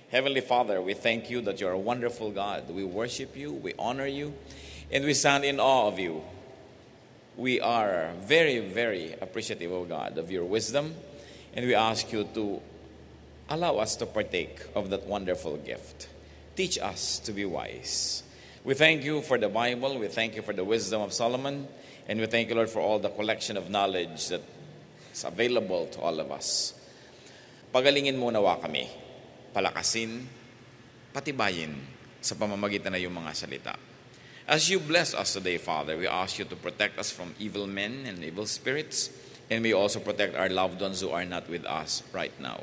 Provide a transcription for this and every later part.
Heavenly Father, we thank you that you're a wonderful God. We worship you, we honor you, and we stand in awe of you. We are very, very appreciative, O God, of your wisdom, and we ask you to allow us to partake of that wonderful gift. Teach us to be wise. We thank you for the Bible, we thank you for the wisdom of Solomon, and we thank you, Lord, for all the collection of knowledge that is available to all of us. Pagalingin mo nawa kami, palakasin, patibayin sa pamamagitan na yung mga salita. As you bless us today, Father, we ask you to protect us from evil men and evil spirits, and we also protect our loved ones who are not with us right now.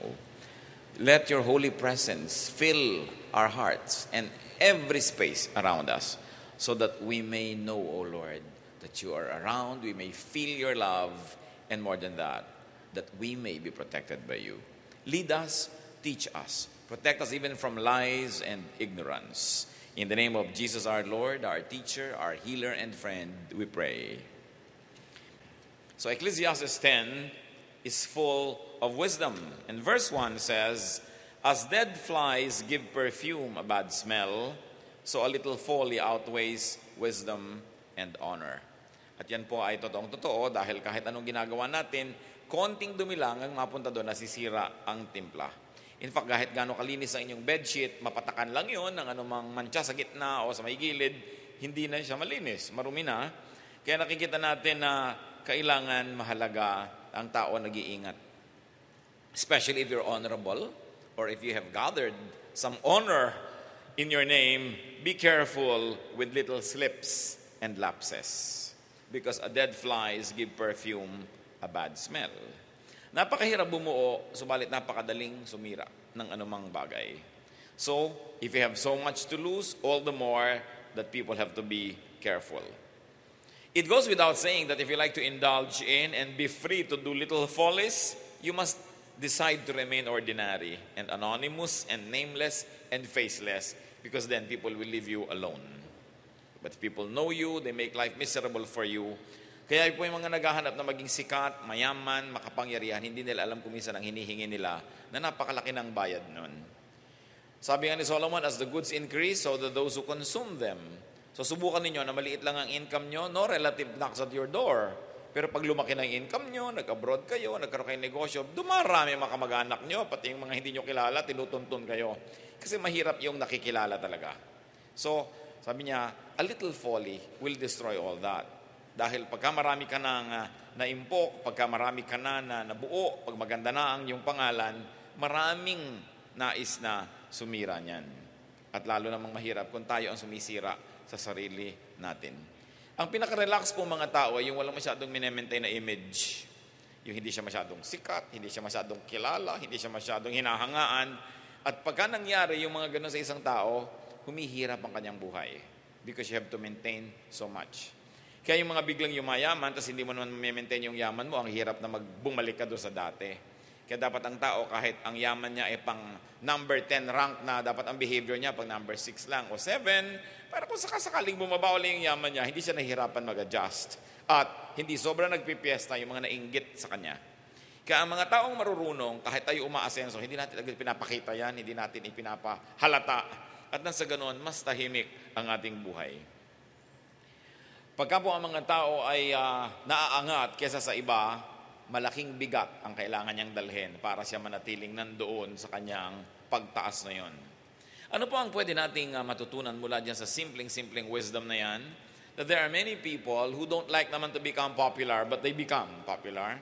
Let your holy presence fill our hearts and every space around us so that we may know, O Lord, that you are around, we may feel your love, and more than that we may be protected by you. Lead us, teach us, protect us even from lies and ignorance. In the name of Jesus our Lord, our teacher, our healer and friend, we pray. So Ecclesiastes 10 is full of wisdom. And verse 1 says, "As dead flies give perfume a bad smell, so a little folly outweighs wisdom and honor." At yan po ay totoong-totoo dahil kahit anong ginagawa natin, konting dumi lang ang mapunta doon, nasisira ang timpla. In fact, kahit gaano kalinis ang inyong bedsheet, mapatakan lang yon ng anumang mantsa sa gitna o sa may gilid, hindi na siya malinis, marumi na. Kaya nakikita natin na kailangan mahalaga ang tao nag-iingat. Especially if you're honorable or if you have gathered some honor in your name, be careful with little slips and lapses. Because a dead flies give perfume a bad smell. Napakahirap bumuo, subalit napakadaling sumira ng anumang bagay. So, if you have so much to lose, all the more that people have to be careful. It goes without saying that if you like to indulge in and be free to do little follies, you must decide to remain ordinary and anonymous and nameless and faceless, because then people will leave you alone. But if people know you, they make life miserable for you. Kaya po yung mga naghahanap na maging sikat, mayaman, makapangyarihan, hindi nila alam kung minsan ang hinihingi nila na napakalaki ng bayad nun. Sabi nga ni Solomon, as the goods increase, so do those who consume them. So subukan ninyo na maliit lang ang income nyo, no relative knocks at your door. Pero pag lumaki na yung income nyo, nag-abroad kayo, nagkaroon kayo negosyo, dumarami mga kamag-anak nyo, pati yung mga hindi nyo kilala, tinutuntun kayo. Kasi mahirap yung nakikilala talaga. So, sabi niya, a little folly will destroy all that. Dahil pagka marami ka nang naimpok, pagka marami ka na nabuo, pag maganda na ang iyong pangalan, maraming nais na sumira niyan. At lalo namang mahirap kung tayo ang sumisira sa sarili natin. Ang pinaka-relax po mga tao ay yung walang masyadong minemaintain na image. Yung hindi siya masyadong sikat, hindi siya masyadong kilala, hindi siya masyadong hinahangaan. At pagka nangyari yung mga ganun sa isang tao, humihirap ang kanyang buhay because you have to maintain so much. Kaya yung mga biglang yumayaman, tapos hindi mo naman maintain yung yaman mo, ang hirap na bumalik ka doon sa dati. Kaya dapat ang tao, kahit ang yaman niya ay pang number 10 rank na, dapat ang behavior niya pang number 6 lang o 7, para kung sakasakaling bumaba ulit yung yaman niya, hindi siya nahihirapan mag-adjust. At hindi sobrang nagpipiesta yung mga nainggit sa kanya. Kaya ang mga taong marurunong, kahit tayo umaasenso, hindi natin agad pinapakita yan, hindi natin ipinapahalata. At nang sa ganoon, mas tahimik ang ating buhay. Pagka po ang mga tao ay naaangat kesa sa iba, malaking bigat ang kailangan niyang dalhin para siya manatiling nandoon sa kanyang pagtaas na yon. Ano po ang pwede nating matutunan mula dyan sa simpleng wisdom na yan? That there are many people who don't like naman to become popular, but they become popular.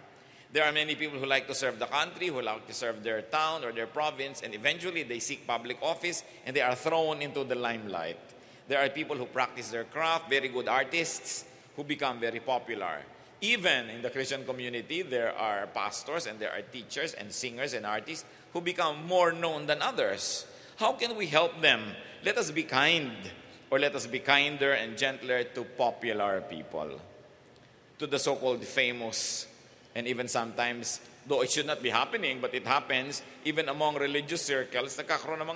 There are many people who like to serve the country, who like to serve their town or their province, and eventually they seek public office and they are thrown into the limelight. There are people who practice their craft, very good artists, who become very popular. Even in the Christian community, there are pastors and there are teachers and singers and artists who become more known than others. How can we help them? Let us be kind, or let us be kinder and gentler to popular people, to the so-called famous. And even sometimes, though it should not be happening, but it happens, even among religious circles, nagkakaroon ng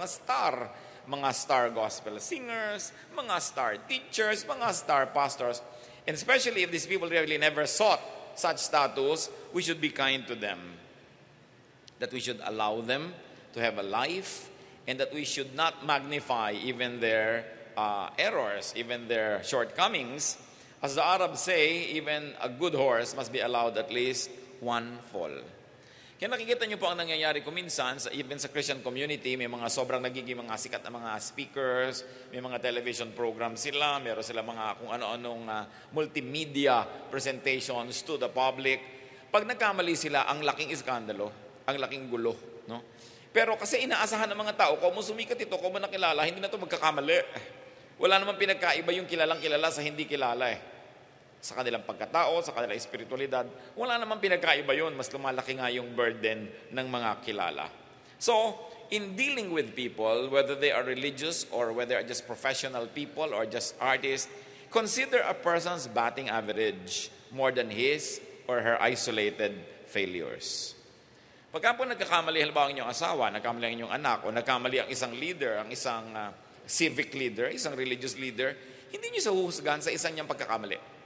mga star gospel singers, mga star teachers, mga star pastors. And especially if these people really never sought such status, we should be kind to them. That we should allow them to have a life and that we should not magnify even their errors, even their shortcomings. As the Arabs say, even a good horse must be allowed at least one fall. Kaya nakikita niyo po ang nangyayari ko minsan, even sa Christian community, may mga sobrang nagiging mga sikat na mga speakers, may mga television programs sila, meron sila mga kung ano-anong multimedia presentations to the public. Pag nagkamali sila, ang laking iskandalo, ang laking gulo. No? Pero kasi inaasahan ng mga tao, kung mo sumikat ito, kung mo nakilala, hindi na ito magkakamali. Wala namang pinagkaiba yung kilalang kilala sa hindi kilala Sa kanilang pagkatao, sa kanilang espiritualidad, wala namang pinagkaiba yun. Mas lumalaki nga yung burden ng mga kilala. So, in dealing with people, whether they are religious or whether they are just professional people or just artists, consider a person's batting average more than his or her isolated failures. Pagka po nagkakamali, halimbawa ang inyong asawa, nagkamali ang inyong anak, o nagkamali ang isang leader, ang isang civic leader, isang religious leader, hindi nyo sa huhusgahan sa isang niyang pagkakamali.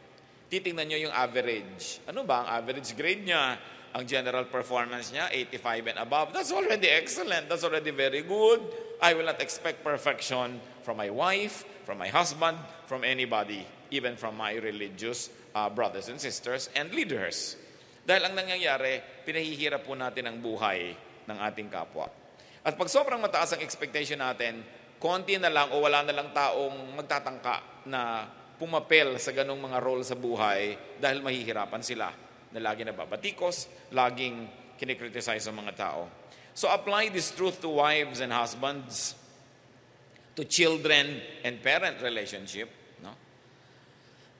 Titingnan nyo yung average. Ano ba ang average grade niya? Ang general performance niya, 85 and above. That's already excellent. That's already very good. I will not expect perfection from my wife, from my husband, from anybody, even from my religious brothers and sisters and leaders. Dahil ang nangyayari, pinahihirap po natin ang buhay ng ating kapwa. At pag sobrang mataas ang expectation natin, konti na lang o wala na lang taong magtatangka na pumapel sa ganong mga role sa buhay dahil mahihirapan sila na lagi nababatikos, laging kinikriticize ang mga tao. So apply this truth to wives and husbands, to children and parent relationship, no?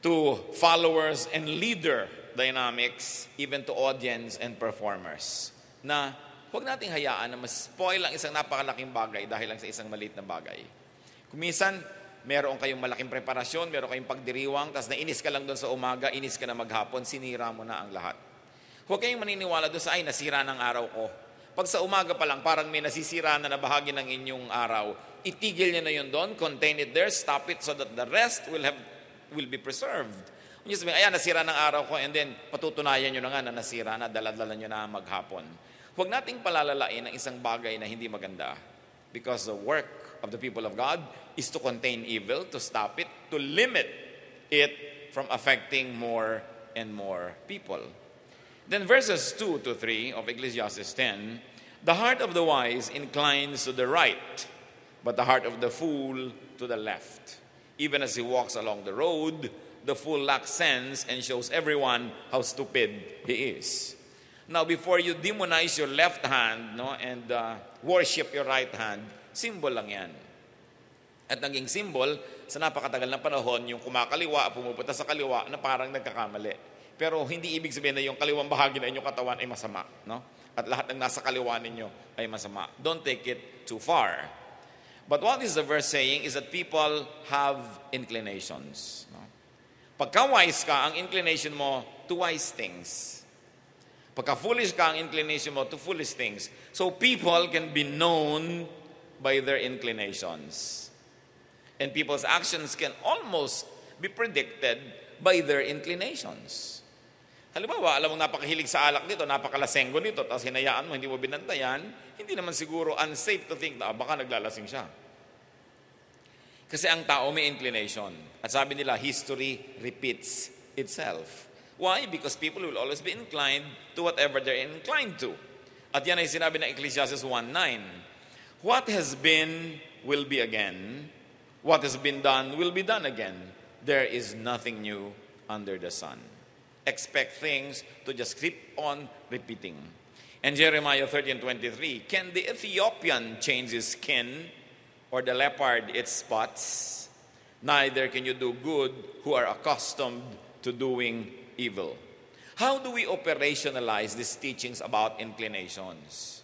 To followers and leader dynamics, even to audience and performers. Na huwag nating hayaan na mas-spoil ang isang napakalaking bagay dahil lang sa isang maliit na bagay. Kung minsan, meron kayong malaking preparasyon, meron kayong pagdiriwang, tapos nainis ka lang doon sa umaga, inis ka na maghapon, sinira mo na ang lahat. Huwag kayong maniniwala doon sa, ay, nasira ng araw ko. Pag sa umaga pa lang, parang may nasisira na bahagi ng inyong araw, itigil niyo na yun doon, contain it there, stop it so that the rest will be preserved. Kung nyo sabihin, ayan, nasira ng araw ko, and then patutunayan nyo na nga na nasira na, daladala nyo na maghapon. Huwag nating palalalain ang isang bagay na hindi maganda. Because the work of the people of God is to contain evil, to stop it, to limit it from affecting more and more people. Then verses 2 to 3 of Ecclesiastes 10, the heart of the wise inclines to the right, but the heart of the fool to the left. Even as he walks along the road, the fool lacks sense and shows everyone how stupid he is. Now, before you demonize your left hand and worship your right hand, symbol lang yan. At naging symbol, sa napakatagal na panahon, yung kumakaliwa, pumupunta sa kaliwa, na parang nagkakamali. Pero hindi ibig sabihin na yung kaliwang bahagi na inyong katawan ay masama. No? At lahat ng nasa kaliwa ninyo ay masama. Don't take it too far. But what is the verse saying is that people have inclinations. No? Pagka wise ka, ang inclination mo to wise things. Pagka foolish ka, ang inclination mo to foolish things. So people can be known by their inclinations. And people's actions can almost be predicted by their inclinations. Halimbawa, alam mong napakahilig sa alak dito, napakalasenggo nito, tapos hinayaan mo, hindi mo binantayan, hindi naman siguro unsafe to think na baka naglalasing siya. Kasi ang tao may inclination. At sabi nila, history repeats itself. Why? Because people will always be inclined to whatever they're inclined to. At yan ay sinabi ng Ecclesiastes 1:9. What has been will be again. What has been done will be done again. There is nothing new under the sun. Expect things to just keep on repeating. And Jeremiah 13:23, can the Ethiopian change his skin or the leopard its spots? Neither can you do good who are accustomed to doing evil. How do we operationalize these teachings about inclinations?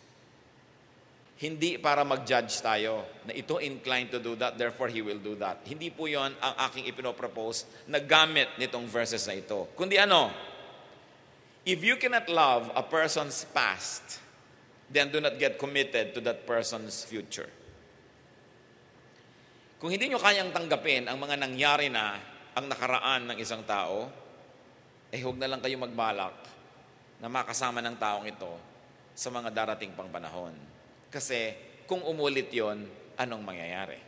Hindi para mag-judge tayo na ito inclined to do that, therefore he will do that. Hindi po yon ang aking ipinopropose na gamit nitong verses na ito. Kundi ano? If you cannot love a person's past, then do not get committed to that person's future. Kung hindi nyo kayang tanggapin ang mga nangyari na ang nakaraan ng isang tao, huwag na lang kayo magbalak na makasama ng taong ito sa mga darating pang panahon. Kasi kung umulit yon, anong mangyayari?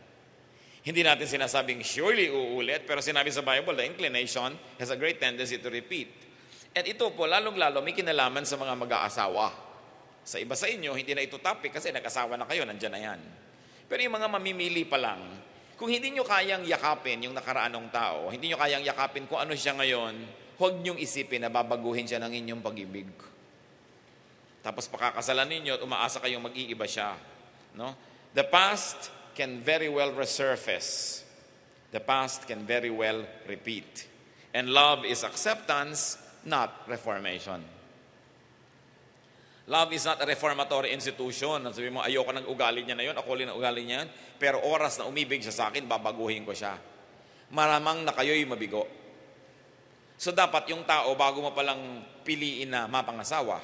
Hindi natin sinasabing surely uulit, pero sinabi sa Bible, the inclination has a great tendency to repeat. At ito po, lalong-lalo may kinalaman sa mga mag-aasawa. Sa iba sa inyo, hindi na ito topic kasi nag-asawa na kayo, nandyan na yan. Pero yung mga mamimili pa lang, kung hindi nyo kayang yakapin yung nakaraan ng tao, hindi nyo kayang yakapin kung ano siya ngayon, huwag nyong isipin na babaguhin siya ng inyong pag-ibig. Tapos pakakasalan ninyo at umaasa kayong mag-iiba siya. No? The past can very well resurface. The past can very well repeat. And love is acceptance, not reformation. Love is not a reformatory institution. Sabi mo, ayoko ng ugali niya na yun, ako rin ang ugali niya yun, pero oras na umibig siya sa akin, babaguhin ko siya. Maramang na kayo'y mabigo. So dapat yung tao, bago mo palang piliin na mapangasawa,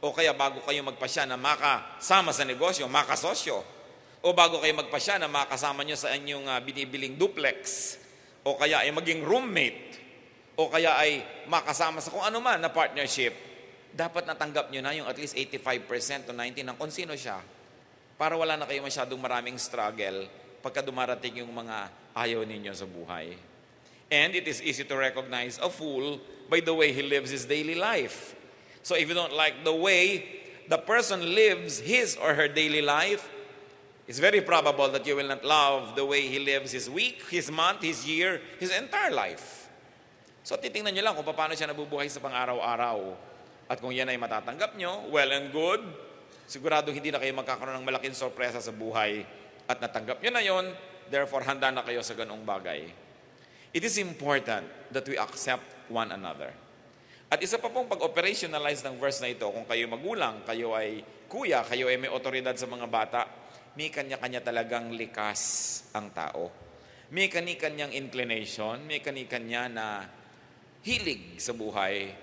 o kaya bago kayo magpasya na makasama sa negosyo, makasosyo, o bago kayo magpasya na makasama nyo sa inyong binibiling duplex, o kaya ay maging roommate, o kaya ay makasama sa kung ano man na partnership, dapat natanggap nyo na yung at least 85% to 90% ng kung sino siya, para wala na kayo masyadong maraming struggle pagka dumarating yung mga ayaw ninyo sa buhay. And it is easy to recognize a fool by the way he lives his daily life. So if you don't like the way the person lives his or her daily life, it's very probable that you will not love the way he lives his week, his month, his year, his entire life. So titingnan nyo lang kung paano siya nabubuhay sa pang-araw-araw. At kung yan ay matatanggap nyo, well and good, sigurado hindi na kayo magkakaroon ng malaking sorpresa sa buhay. At natanggap nyo na yon, therefore handa na kayo sa ganong bagay. It is important that we accept one another. At isa pa pong pag-operationalize ng verse na ito, kung kayo magulang, kayo ay kuya, kayo ay may otoridad sa mga bata, may kanya-kanya talagang likas ang tao. May kanya-kanyang inclination, may kanya-kanya na hilig sa buhay.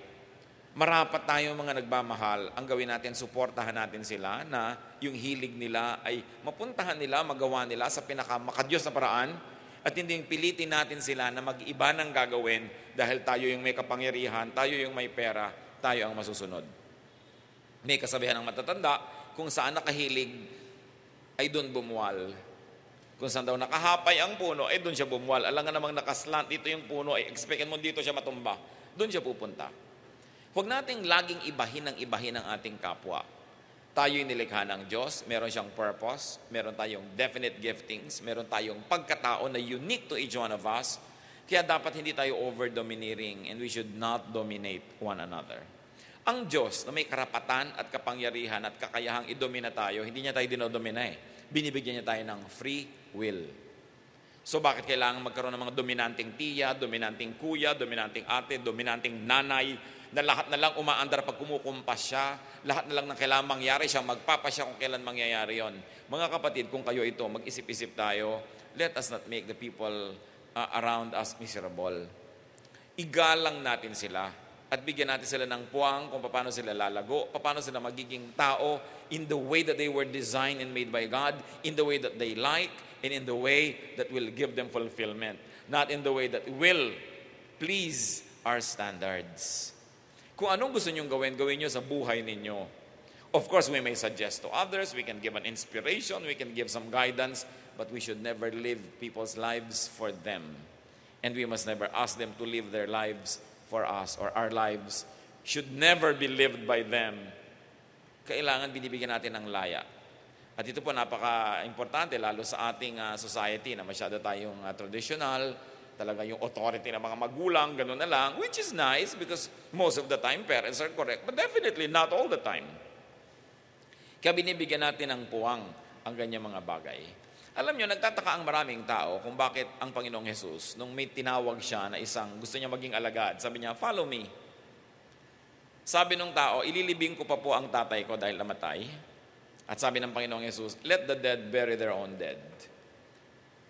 Marapat tayo mga nagmamahal, ang gawin natin, suportahan natin sila na yung hilig nila ay mapuntahan nila, magawa nila sa pinakamakadiyos na paraan at hindi pilitin natin sila na mag-iba ng gagawin dahil tayo yung may kapangyarihan, tayo yung may pera, tayo ang masusunod. May kasabihan ng matatanda, kung saan nakahilig, ay doon bumuwal. Kung saan daw nakahapay ang puno, ay doon siya bumuwal. Alam nga namang nakaslant dito yung puno, ay expectin mo dito siya matumba. Doon siya pupunta. Huwag nating laging ibahin ang ating kapwa. Tayo'y nilikha ng Diyos, meron siyang purpose, meron tayong definite giftings, meron tayong pagkatao na unique to each one of us, kaya dapat hindi tayo over-domineering and we should not dominate one another. Ang Diyos na may karapatan at kapangyarihan at kakayahang idomina tayo, hindi niya tayo dinodomina Binibigyan niya tayo ng free will. So bakit kailangan magkaroon ng mga dominanting tiya, dominanting kuya, dominanting ate, dominanting nanay, na lahat na lang umaandar pag kumukumpas siya, lahat na lang ng kailangan mangyari siya, magpapasya kung kailan mangyayari yon. Mga kapatid, kung kayo ito, mag-isip-isip tayo, let us not make the people around us miserable. Igalang natin sila at bigyan natin sila ng puwang kung paano sila lalago, paano sila magiging tao in the way that they were designed and made by God, in the way that they like, and in the way that will give them fulfillment. Not in the way that will please our standards. Kung anong gusto nyong gawin, gawin nyo sa buhay ninyo. Of course, we may suggest to others, we can give an inspiration, we can give some guidance, but we should never live people's lives for them. And we must never ask them to live their lives for us, or our lives should never be lived by them. Kailangan binibigyan natin ng laya. At ito po napaka-importante, lalo sa ating society na masyado tayong traditional, talaga yung authority ng mga magulang, gano'n na lang, which is nice because most of the time parents are correct, but definitely not all the time. Kaya binibigyan natin ng puwang ang ganyang mga bagay. Alam nyo, nagtataka ang maraming tao kung bakit ang Panginoong Jesus, nung may tinawag siya na isang gusto niya maging alagad, sabi niya, follow me. Sabi nung tao, ililibing ko pa po ang tatay ko dahil namatay. At sabi ng Panginoong Jesus, let the dead bury their own dead.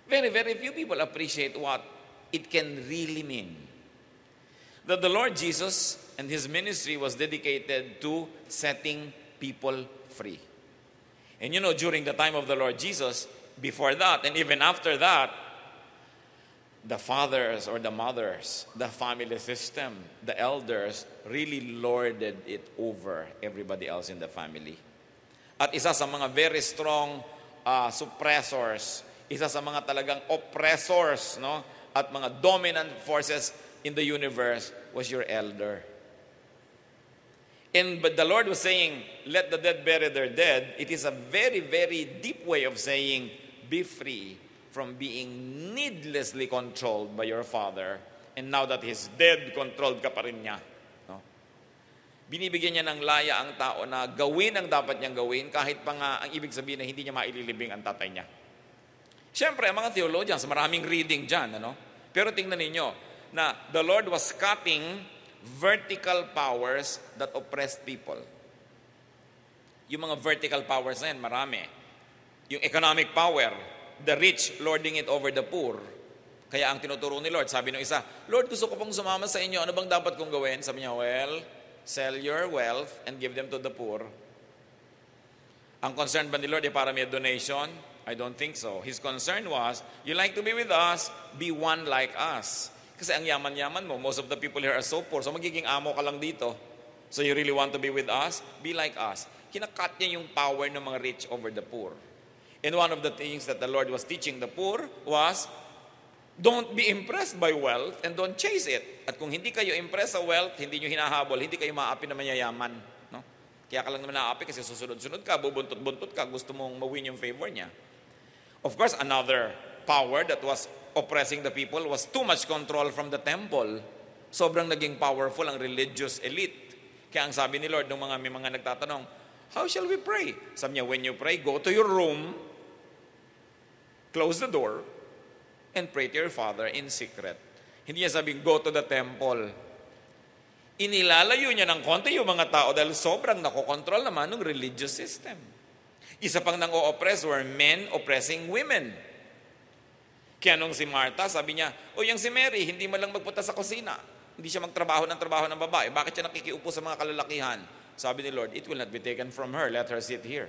Very, very few people appreciate what it can really mean. That the Lord Jesus and His ministry was dedicated to setting people free. And you know, during the time of the Lord Jesus, before that and even after that, the fathers or the mothers, the family system, the elders really lorded it over everybody else in the family. At isa sa mga very strong suppressors, isa sa mga talagang oppressors, no? At mga dominant forces in the universe was your elder. But the Lord was saying, let the dead bury their dead. It is a very, very deep way of saying, be free from being needlessly controlled by your father. And now that he's dead, controlled ka pa rin niya. No? Binibigyan niya ng laya ang tao na gawin ang dapat niyang gawin, kahit pa nga ang ibig sabihin na hindi niya maililibing ang tatay niya. Siyempre, ang mga theologians, maraming reading dyan. Ano? Pero tingnan ninyo, na the Lord was cutting vertical powers that oppressed people. Yung mga vertical powers na yan, marami. Yung economic power, the rich lording it over the poor. Kaya ang tinuturo ni Lord, sabi ng isa, Lord, gusto ko pong sumama sa inyo, ano bang dapat kong gawin? Sabi niya, well, sell your wealth and give them to the poor. Ang concern ba ni Lord ay para may donation? I don't think so. His concern was, you like to be with us, be one like us. Kasi ang yaman-yaman mo, most of the people here are so poor, so magiging amo ka lang dito. So you really want to be with us? Be like us. Kinakat niya yung power ng mga rich over the poor. And one of the things that the Lord was teaching the poor was, don't be impressed by wealth and don't chase it. At kung hindi kayo impressed sa wealth, hindi nyo hinahabol, hindi kayo maapi na mayayaman. No? Kaya ka lang naman naapi kasi susunod-sunod ka, bubuntot-buntot ka, gusto mong mawin yung favor niya. Of course, another power that was oppressing the people was too much control from the temple. Sobrang naging powerful ang religious elite. Kaya ang sabi ni Lord, nung may mga nagtatanong, how shall we pray? Sabi niya, when you pray, go to your room, close the door, and pray to your Father in secret. Hindi niya sabing, go to the temple. Inilalayo niya ng konti yung mga tao dahil sobrang nakokontrol naman ng religious system. Isa pang nang-o-oppress were men oppressing women. Kaya nung si Martha, sabi niya, yung si Mary, hindi man lang magpunta sa kusina. Hindi siya magtrabaho ng babae. Bakit siya nakikiupo sa mga kalalakihan? Sabi ni Lord, it will not be taken from her. Let her sit here.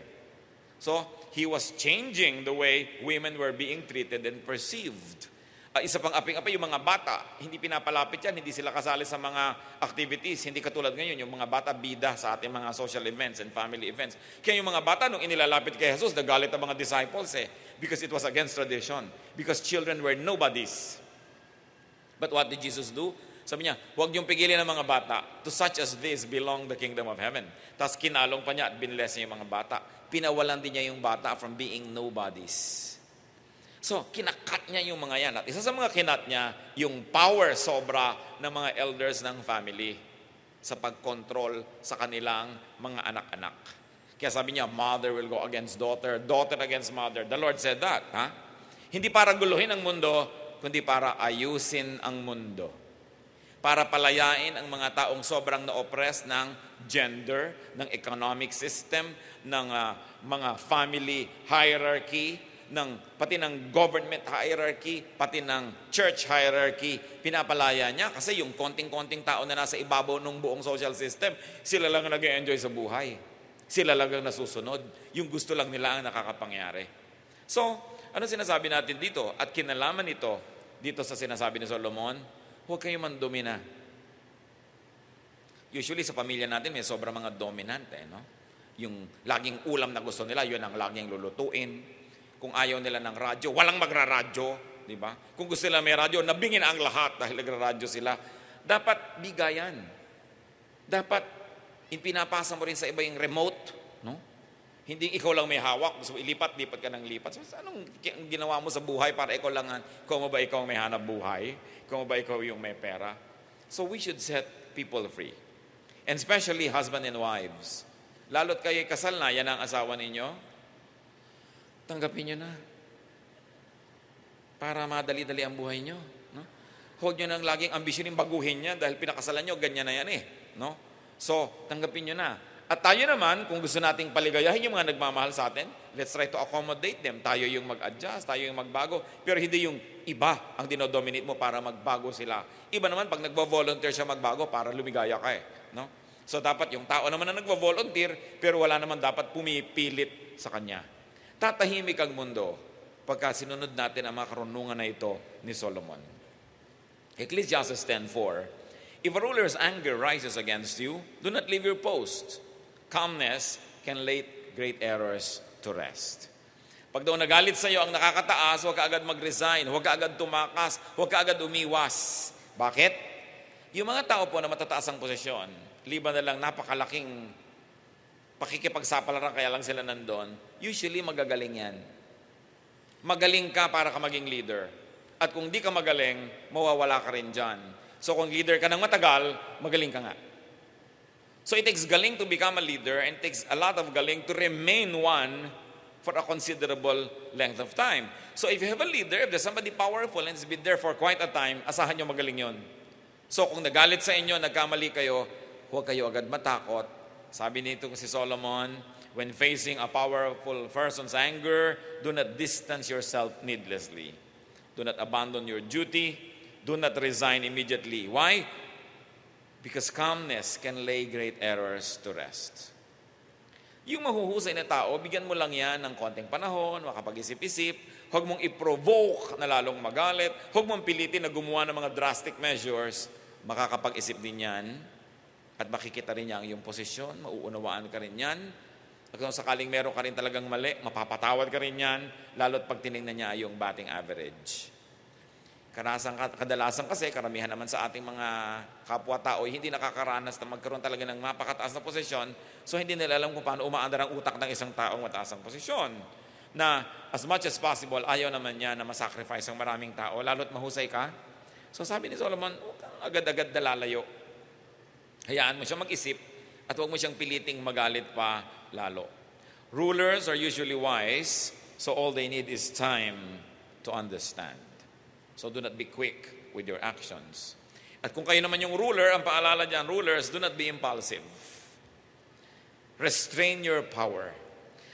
So, he was changing the way women were being treated and perceived. Isa pang aping-apay, yung mga bata, hindi pinapalapit yan, hindi sila kasali sa mga activities, hindi katulad ngayon, yung mga bata bida sa ating mga social events and family events. Kaya yung mga bata, nung inilalapit kay Jesus, nagalit ang mga disciples because it was against tradition, because children were nobodies. But what did Jesus do? Sabi niya, huwag niyong pigilan ng mga bata. To such as this belong the kingdom of heaven. Tapos kinalong pa niya at binless niya yung mga bata. Pinawalan din niya yung bata from being nobodies. So, kinakat niya yung mga yan. At isa sa mga kinat niya, yung power sobra ng mga elders ng family sa pagkontrol sa kanilang mga anak-anak. Kaya sabi niya, mother will go against daughter, daughter against mother. The Lord said that. Hindi para guluhin ang mundo, kundi para ayusin ang mundo. Para palayain ang mga taong sobrang na-oppress ng gender, ng economic system, ng mga family hierarchy, pati ng government hierarchy, pati ng church hierarchy, pinapalaya niya kasi yung konting-konting tao na nasa ibabaw ng buong social system, sila lang ang nag-enjoy sa buhay. Sila lang ang nasusunod. Yung gusto lang nila ang nakakapangyari. So, ano sinasabi natin dito? At kinalaman ito, dito sa sinasabi ni Solomon, huwag kayo mandomina. Usually sa pamilya natin may sobrang mga dominante, no? Yung laging ulam na gusto nila, yun ang laging lulutuin. Kung ayaw nila ng radyo, walang magra-radyo, di ba? Kung gusto nila may radyo, nabingin ang lahat dahil nagra-radyo sila. Dapat bigayan. Dapat pinapasa mo rin sa iba yung remote, no? Hindi ikaw lang may hawak, gusto ilipat ka ng lipat. So, anong ginawa mo sa buhay para ikaw lang, kung ba ikaw may hanap buhay? Kung ba ikaw yung may pera? So we should set people free. And especially husband and wives. Lalo't kayo kasal na, yan ang asawa ninyo, tanggapin nyo na. Para madali-dali ang buhay nyo. No? Huwag nyo nang laging ambisyonin baguhin niya dahil pinakasalan nyo, ganyan na yan no? So, tanggapin nyo na. At tayo naman, kung gusto nating paligayahin yung mga nagmamahal sa atin, let's try to accommodate them. Tayo yung mag-adjust, tayo yung magbago. Pero hindi yung iba ang dinodominate mo para magbago sila. Iba naman pag nagvo-volunteer siya magbago para lumigaya ka no? So dapat yung tao naman na nagvo-volunteer, pero wala naman dapat pumipilit sa kanya. Tatahimik ang mundo pagka sinunod natin ang mga karunungan na ito ni Solomon. Ecclesiastes 10:4, if a ruler's anger rises against you, do not leave your post. Calmness can lay great errors to rest. Pag daw nagalit sa iyo ang nakakataas, huwag ka agad mag-resign, huwag ka agad tumakas, huwag ka agad umiwas. Bakit? Yung mga tao po na matataas ang posisyon, liban na lang napakalaking pakikipagsapalaran kaya lang sila nandun, usually magagaling yan. Magaling ka para ka maging leader. At kung di ka magaling, mawawala ka rin dyan. So kung leader ka ng matagal, magaling ka nga. So it takes galing to become a leader and it takes a lot of galing to remain one for a considerable length of time. So if you have a leader, if there's somebody powerful and has been there for quite a time, asahan nyo magaling yon. So kung nagalit sa inyo, nagkamali kayo, huwag kayo agad matakot. Sabi nito si Solomon, when facing a powerful person's anger, do not distance yourself needlessly. Do not abandon your duty. Do not resign immediately. Why? Because calmness can lay great errors to rest. Yung mahuhusay na tao, bigyan mo lang yan ng konting panahon, makapag-isip-isip. Huwag mong i-provoke na lalong magalit. Huwag mong pilitin na gumawa ng mga drastic measures. Makakapag-isip din yan. At makikita rin niya ang iyong posisyon. Mauunawaan ka rin yan. At kung sakaling meron ka rin talagang mali, mapapatawad ka rin yan. Lalo't pag tinignan niya yung batting average. Kadalasan kasi, karamihan naman sa ating mga kapwa-tao, hindi nakakaranas na magkaroon talaga ng mapakataas na posisyon, so hindi nila alam kung paano umaandar ang utak ng isang taong mataas ang posisyon. Na as much as possible, ayaw naman niya na masacrifice ang maraming tao, lalo't mahusay ka. So sabi ni Solomon, huwag kang agad-agad dalalayo. Hayaan mo siya mag-isip at huwag mo siyang piliting magalit pa lalo. Rulers are usually wise, so all they need is time to understand. So do not be quick with your actions. At kung kayo naman yung ruler, ang paalala dyan, rulers, do not be impulsive. Restrain your power.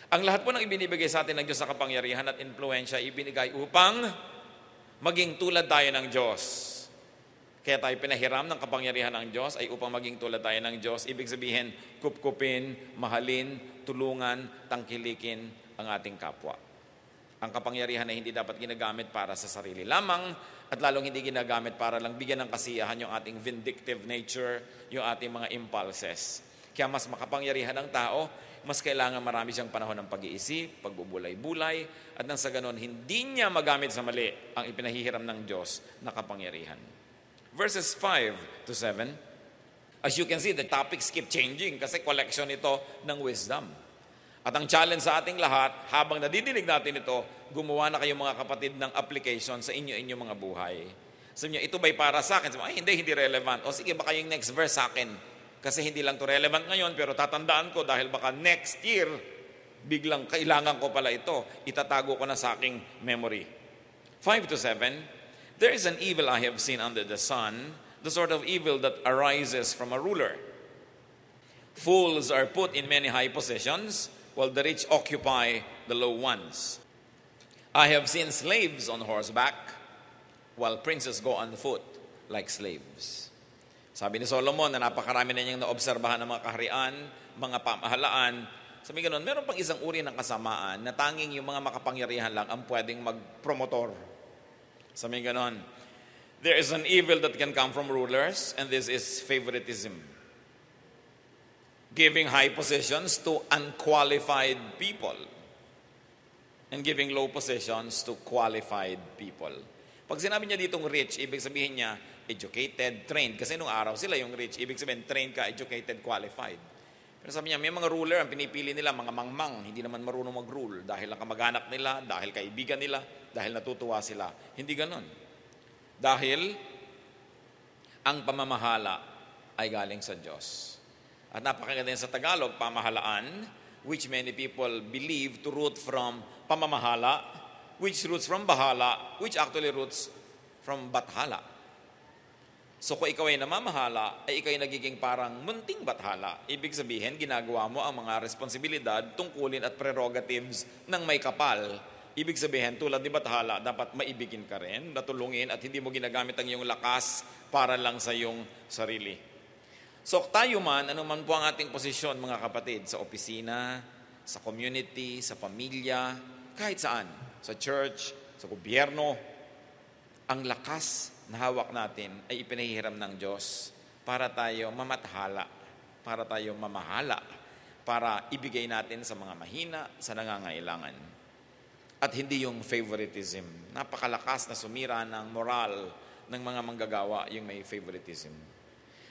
Ang lahat po ng ibinibigay sa atin ng Diyos sa kapangyarihan at impluensya, ibinigay upang maging tulad tayo ng Diyos. Kaya tayo pinahiram ng kapangyarihan ng Diyos ay upang maging tulad tayo ng Diyos. Ibig sabihin, kupkupin, mahalin, tulungan, tangkilikin ang ating kapwa. Ang kapangyarihan ay hindi dapat ginagamit para sa sarili lamang at lalong hindi ginagamit para lang bigyan ng kasiyahan yung ating vindictive nature, yung ating mga impulses. Kaya mas makapangyarihan ang tao, mas kailangan marami siyang panahon ng pag-iisip, pagbubulay-bulay, at nang sa ganon, hindi niya magamit sa mali ang ipinahihiram ng Diyos na kapangyarihan. Verses 5 to 7, as you can see, the topics keep changing kasi collection ito ng wisdom. At ang challenge sa ating lahat, habang nadidinig natin ito, gumawa na kayo mga kapatid ng application sa inyo mga buhay. Sabi niyo, ito ba'y para sa akin? Sabi, ay, hindi relevant. O sige, baka yung next verse sa akin. Kasi hindi lang to relevant ngayon, pero tatandaan ko dahil baka next year, biglang kailangan ko pala ito. Itatago ko na sa aking memory. 5 to 7, there is an evil I have seen under the sun, the sort of evil that arises from a ruler. Fools are put in many high positions, while the rich occupy the low ones. I have seen slaves on horseback, while princes go on foot like slaves. Sabi ni Solomon na napakarami na niyang naobserbahan ng mga kaharian, mga pamahalaan. Sabi ganoon, meron pang isang uri ng kasamaan na tanging yung mga makapangyarihan lang ang pwedeng magpromotor. Sabi ganoon, there is an evil that can come from rulers, and this is favoritism. Giving high positions to unqualified people and giving low positions to qualified people. Pag sinabi niya ditong rich, ibig sabihin niya educated, trained. Kasi nung araw sila yung rich, ibig sabihin trained ka, educated, qualified. Pero sabi niya, may mga ruler ang pinipili nila, mga mangmang, hindi naman marunong mag-rule dahil lang kamag-anak nila, dahil kaibigan nila, dahil natutuwa sila. Hindi ganon. Dahil ang pamamahala ay galing sa Diyos. At napakaganda sa Tagalog, pamahalaan, which many people believe to root from pamamahala, which roots from bahala, which actually roots from bathala. So kung ikaw ay namamahala, ay ikaw ay nagiging parang munting bathala. Ibig sabihin, ginagawa mo ang mga responsibilidad, tungkulin at prerogatives ng may kapal. Ibig sabihin, tulad ni bathala, dapat maibigin ka rin, natulungin at hindi mo ginagamit ang iyong lakas para lang sa iyong sarili. So tayo man, ano man po ang ating posisyon mga kapatid, sa opisina, sa community, sa pamilya, kahit saan, sa church, sa gobyerno, ang lakas na hawak natin ay ipinahihiram ng Diyos para tayo mamathala, para tayo mamahala, para ibigay natin sa mga mahina, sa nangangailangan. At hindi yung favoritism. Napakalakas na sumira ng moral ng mga manggagawa yung may favoritism.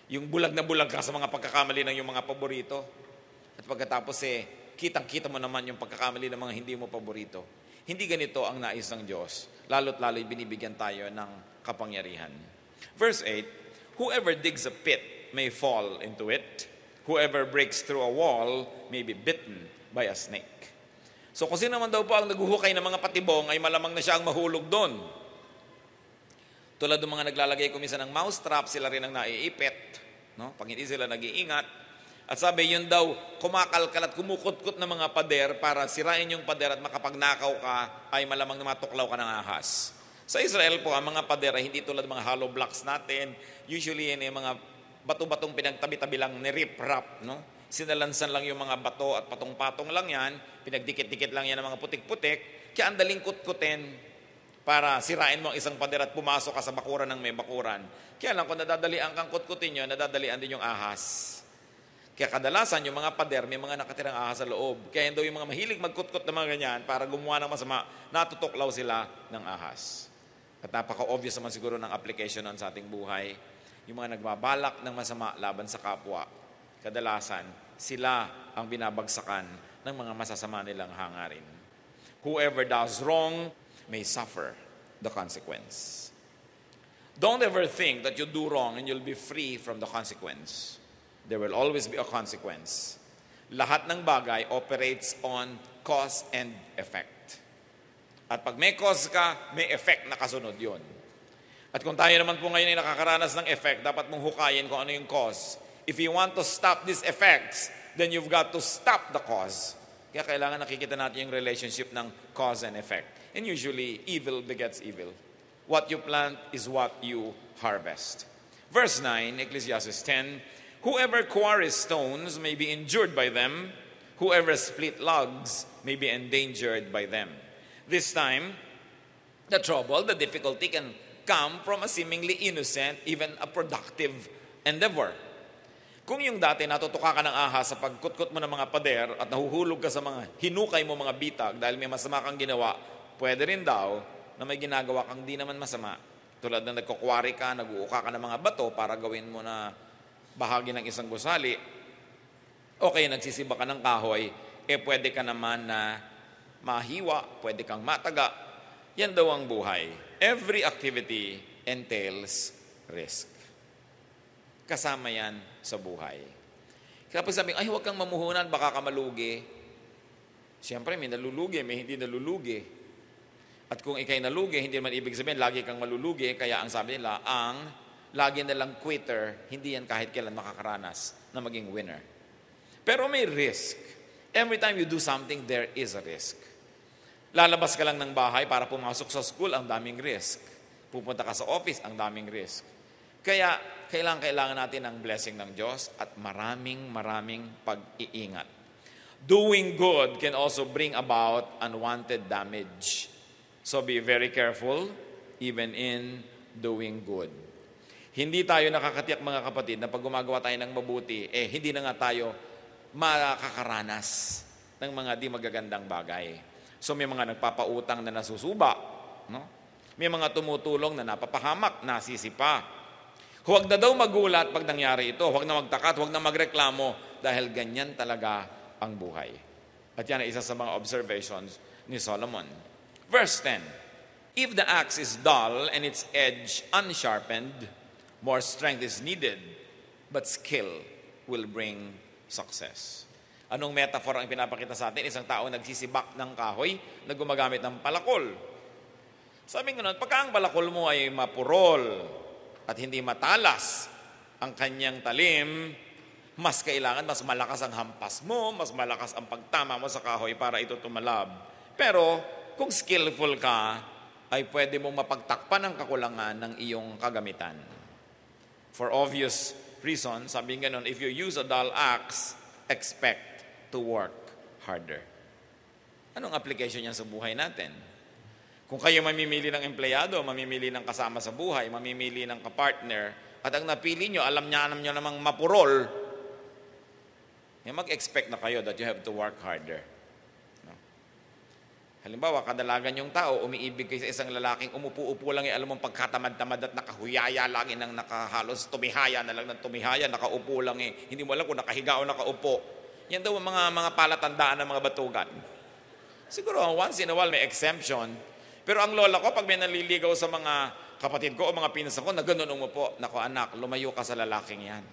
Yung bulag na bulag ka sa mga pagkakamali ng yung mga paborito. At pagkatapos kitang-kita mo naman yung pagkakamali ng mga hindi mo paborito. Hindi ganito ang nais ng Diyos. Lalo't lalo'y binibigyan tayo ng kapangyarihan. Verse 8, whoever digs a pit may fall into it. Whoever breaks through a wall may be bitten by a snake. So kung sino naman daw po ang naguhukay ng mga patibong ay malamang na siya ang mahulog doon. Tulad ng mga naglalagay kuminsan ng mousetrap, sila rin ang naiipit. No? Pag hindi sila nag-iingat. At sabi yun daw, kumakalkal at kumukutkot ng mga pader para sirain yung pader at makapagnakaw ka ay malamang na matuklaw ka ng ahas. Sa Israel po, ang mga pader ay hindi tulad ng mga hollow blocks natin. Usually yan yung mga bato-batong pinagtabi-tabi lang ni rip-rap, no? Sinalansan lang yung mga bato at patong-patong lang yan, pinagdikit-dikit lang yan ng mga putik-putik, kaya ang daling kutkutin para sirain mo ang isang pader at pumasok ka sa bakuran ng may bakuran. Kaya lang kung nadadalian kang kutkutin yun, nadadalian din yung ahas. Kaya kadalasan yung mga pader, may mga nakatirang ahas sa loob. Kaya daw yung mga mahilig magkutkot ng mga ganyan, para gumawa ng masama, natutuklaw sila ng ahas. At napaka-obvious naman siguro ng application nun sa ating buhay. Yung mga nagbabalak ng masama laban sa kapwa, kadalasan, sila ang binabagsakan ng mga masasama nilang hangarin. Whoever does wrong may suffer the consequence. Don't ever think that you do wrong and you'll be free from the consequence. There will always be a consequence. Lahat ng bagay operates on cause and effect. At pag may cause ka, may effect na kasunod yun. At kung tayo naman po ngayon ay nakakaranas ng effect, dapat mong hukayin kung ano yung cause. If you want to stop these effects, then you've got to stop the cause. Kaya kailangan nakikita natin yung relationship ng cause and effect. And usually, evil begets evil. What you plant is what you harvest. Verse 9, Ecclesiastes 10, whoever quarries stones may be injured by them. Whoever split logs may be endangered by them. This time, the trouble, the difficulty can come from a seemingly innocent, even a productive endeavor. Kung yung dati natutuka ka ng ahas sa pagkutkot mo ng mga pader at nahuhulog ka sa mga hinukay mo mga bitag dahil may masama kang ginawa, pwede rin daw na may ginagawa kang di naman masama. Tulad na nagkukwari ka, nag-uuka ka ng mga bato para gawin mo na bahagi ng isang gusali, okay, nagsisiba ka ng kahoy, pwede ka naman na mahiwa, pwede kang mataga. Yan daw ang buhay. Every activity entails risk. Kasama yan sa buhay. Kaya pag sabi, ay huwag kang mamuhunan, baka ka malugi. Siyempre, may nalulugi, may hindi nalulugi. At kung ikay nalugi, hindi naman ibig sabihin, lagi kang malulugi. Kaya ang sabi nila, ang lagi nalang quitter, hindi yan kahit kailan makakaranas na maging winner. Pero may risk. Every time you do something, there is a risk. Lalabas ka lang ng bahay para pumasok sa school, ang daming risk. Pupunta ka sa office, ang daming risk. Kaya, kailangan natin ang blessing ng Diyos at maraming pag-iingat. Doing good can also bring about unwanted damage. So be very careful even in doing good. Hindi tayo nakakatiyak mga kapatid na pag gumagawa tayo ng mabuti, hindi na nga tayo makakaranas ng mga di magagandang bagay. So may mga nagpapautang na nasusuba, no? May mga tumutulong na napapahamak, nasisipa. Huwag na daw magulat pag nangyari ito. Huwag na magtakat, huwag na magreklamo dahil ganyan talaga ang buhay. At yan ay isa sa mga observations ni Solomon. Verse 10, if the axe is dull and its edge unsharpened, more strength is needed, but skill will bring success. Anong metaphor ang pinapakita sa atin? Isang tao nagsisibak ng kahoy na gumagamit ng palakol. Sabi nga nun, pagka ang palakol mo ay mapurol at hindi matalas ang kanyang talim, mas kailangan, mas malakas ang hampas mo, mas malakas ang pagtama mo sa kahoy para ito tumalab. Pero kung skillful ka, ay pwede mong mapagtakpan ang kakulangan ng iyong kagamitan. For obvious reasons, sabi nga nun, if you use a dull axe, expect to work harder. Anong application niyan sa buhay natin? Kung kayo mamimili ng empleyado, mamimili ng kasama sa buhay, mamimili ng kapartner, at ang napili nyo, alam nyo namang mapurol, mag-expect na kayo that you have to work harder. No? Halimbawa, kadalagan yung tao, umiibig kayo sa isang lalaking umupo-upo lang, alam mong pagkatamad-tamad at nakahuyaya lang, nang nakahalos tumihaya na lang ng tumihaya, nakaupo lang Hindi mo alam kung nakahiga o nakaupo. Yan daw ang mga palatandaan ng mga batugan. Siguro, once in a while may exemption. Pero ang lola ko, pag may naliligaw sa mga kapatid ko o mga pinsan ko, na ganun umupo, nako anak, lumayo ka sa lalaking yan.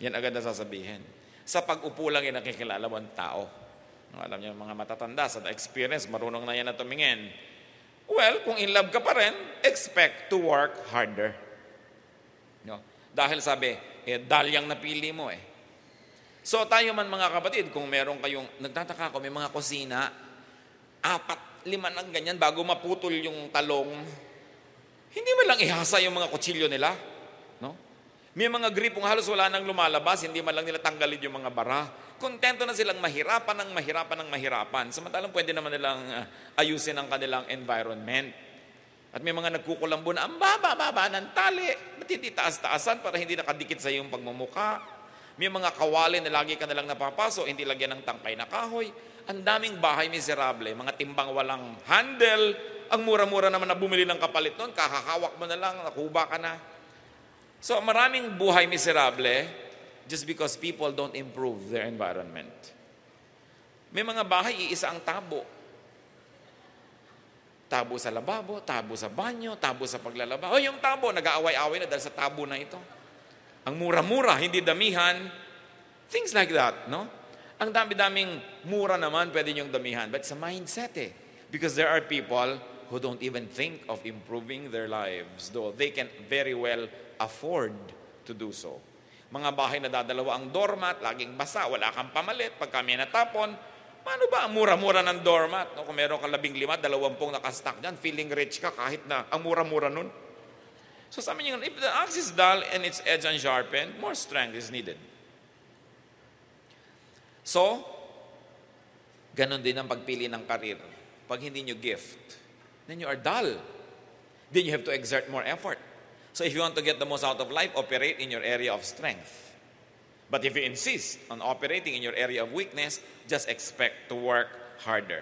Yan agad na sasabihin. Sa pag-upo lang nakikilala mo ang tao. Alam niyo, mga matatanda sa experience, marunong na yan na tumingin. Well, kung in love ka pa rin, expect to work harder. No? Dahil sabi, dalyang napili mo So tayo man mga kapatid, kung meron kayong, nagtataka ko, may mga kusina, 4, 5 ng ganyan, bago maputol yung talong, hindi man lang ihasa yung mga kutsilyo nila. No? May mga gripong halos wala nang lumalabas, hindi man lang nila tanggalin yung mga bara. Kontento na silang mahirapan ng mahirapan. Samantalang pwede naman nilang ayusin ang kanilang environment. At may mga nagkukulambo na ang baba ng tali. Ba't hindi taas-taasan para hindi nakadikit sa iyong pagmumuka? May mga kawali na lagi ka nalang napapaso, hindi lagyan ng tangkay na kahoy. Ang daming bahay miserable, mga timbang walang handle. Ang mura-mura naman na bumili ng kapalit nun, kakahawak mo na lang, nakuba ka na. So maraming buhay miserable, just because people don't improve their environment. May mga bahay, iisa ang tabo. Tabo sa lababo, tabo sa banyo, tabo sa paglalaba. Yung tabo, nag-aaway-away na dahil sa tabo na ito. Ang mura-mura, hindi damihan. Things like that, no? Ang dami-daming mura naman, pwede niyong damihan. But it's a mindset Because there are people who don't even think of improving their lives, though they can very well afford to do so. Mga bahay na dadalawa ang doormat, laging basa, wala kang pamalit, pag kami natapon, paano ba ang mura-mura ng doormat? No, kung meron ka 15, 20 nakastock dyan, feeling rich ka kahit na ang mura-mura nun. So sabi niyo, if the axe is dull and its edge unsharpened, more strength is needed. So, ganun din ang pagpili ng karir. Pag hindi nyo gift, then you are dull. Then you have to exert more effort. So if you want to get the most out of life, operate in your area of strength. But if you insist on operating in your area of weakness, just expect to work harder.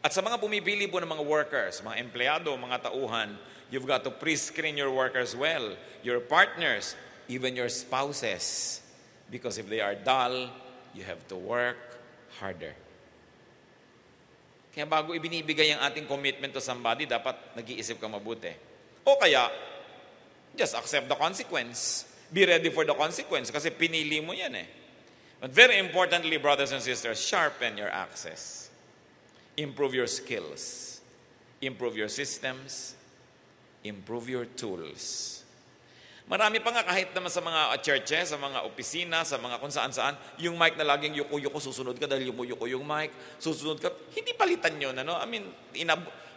At sa mga pumipili po ng mga workers, mga empleyado, mga tauhan, you've got to pre-screen your workers well, your partners, even your spouses. Because if they are dull, you have to work harder. Kaya bago ibinibigay ang ating commitment to somebody, dapat nag-iisip ka mabuti. O kaya, just accept the consequence. Be ready for the consequence kasi pinili mo yan But very importantly, brothers and sisters, sharpen your axes. Improve your skills. Improve your systems. Improve your tools. Marami pa nga kahit naman sa mga churches, sa mga opisina, sa mga kung saan-saan, yung mic na laging yuko-yuko, susunod ka dahil yuko-yuko yung mic, susunod ka, hindi palitan yun, I mean,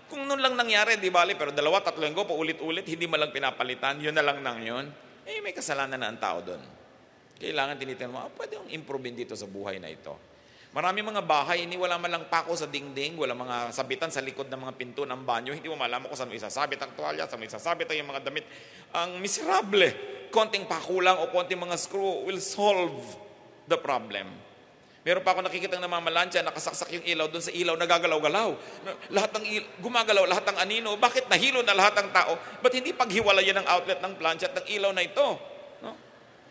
kung nun lang nangyari, di bali, pero 2-3 linggo, paulit-ulit, hindi man lang pinapalitan, yun na lang nang yun, may kasalanan na ang tao doon. Kailangan tinitingnan mo, pwede yung improve dito sa buhay na ito. Marami mga bahay, wala man lang pako sa dingding, wala mga sabitan sa likod ng mga pinto ng banyo, hindi mo malaman kung saan mo isasabit ang tuwalya, saan mo isasabit ang mga damit. Ang miserable, konting pako lang o konting mga screw will solve the problem. Meron pa ako nakikita ng namamalansya, nakasaksak yung ilaw, doon sa ilaw nagagalaw-galaw. Gumagalaw lahat ng anino. Bakit nahilo na lahat ng tao? Ba't hindi paghiwalayan ng outlet ng plancha at ng ilaw na ito?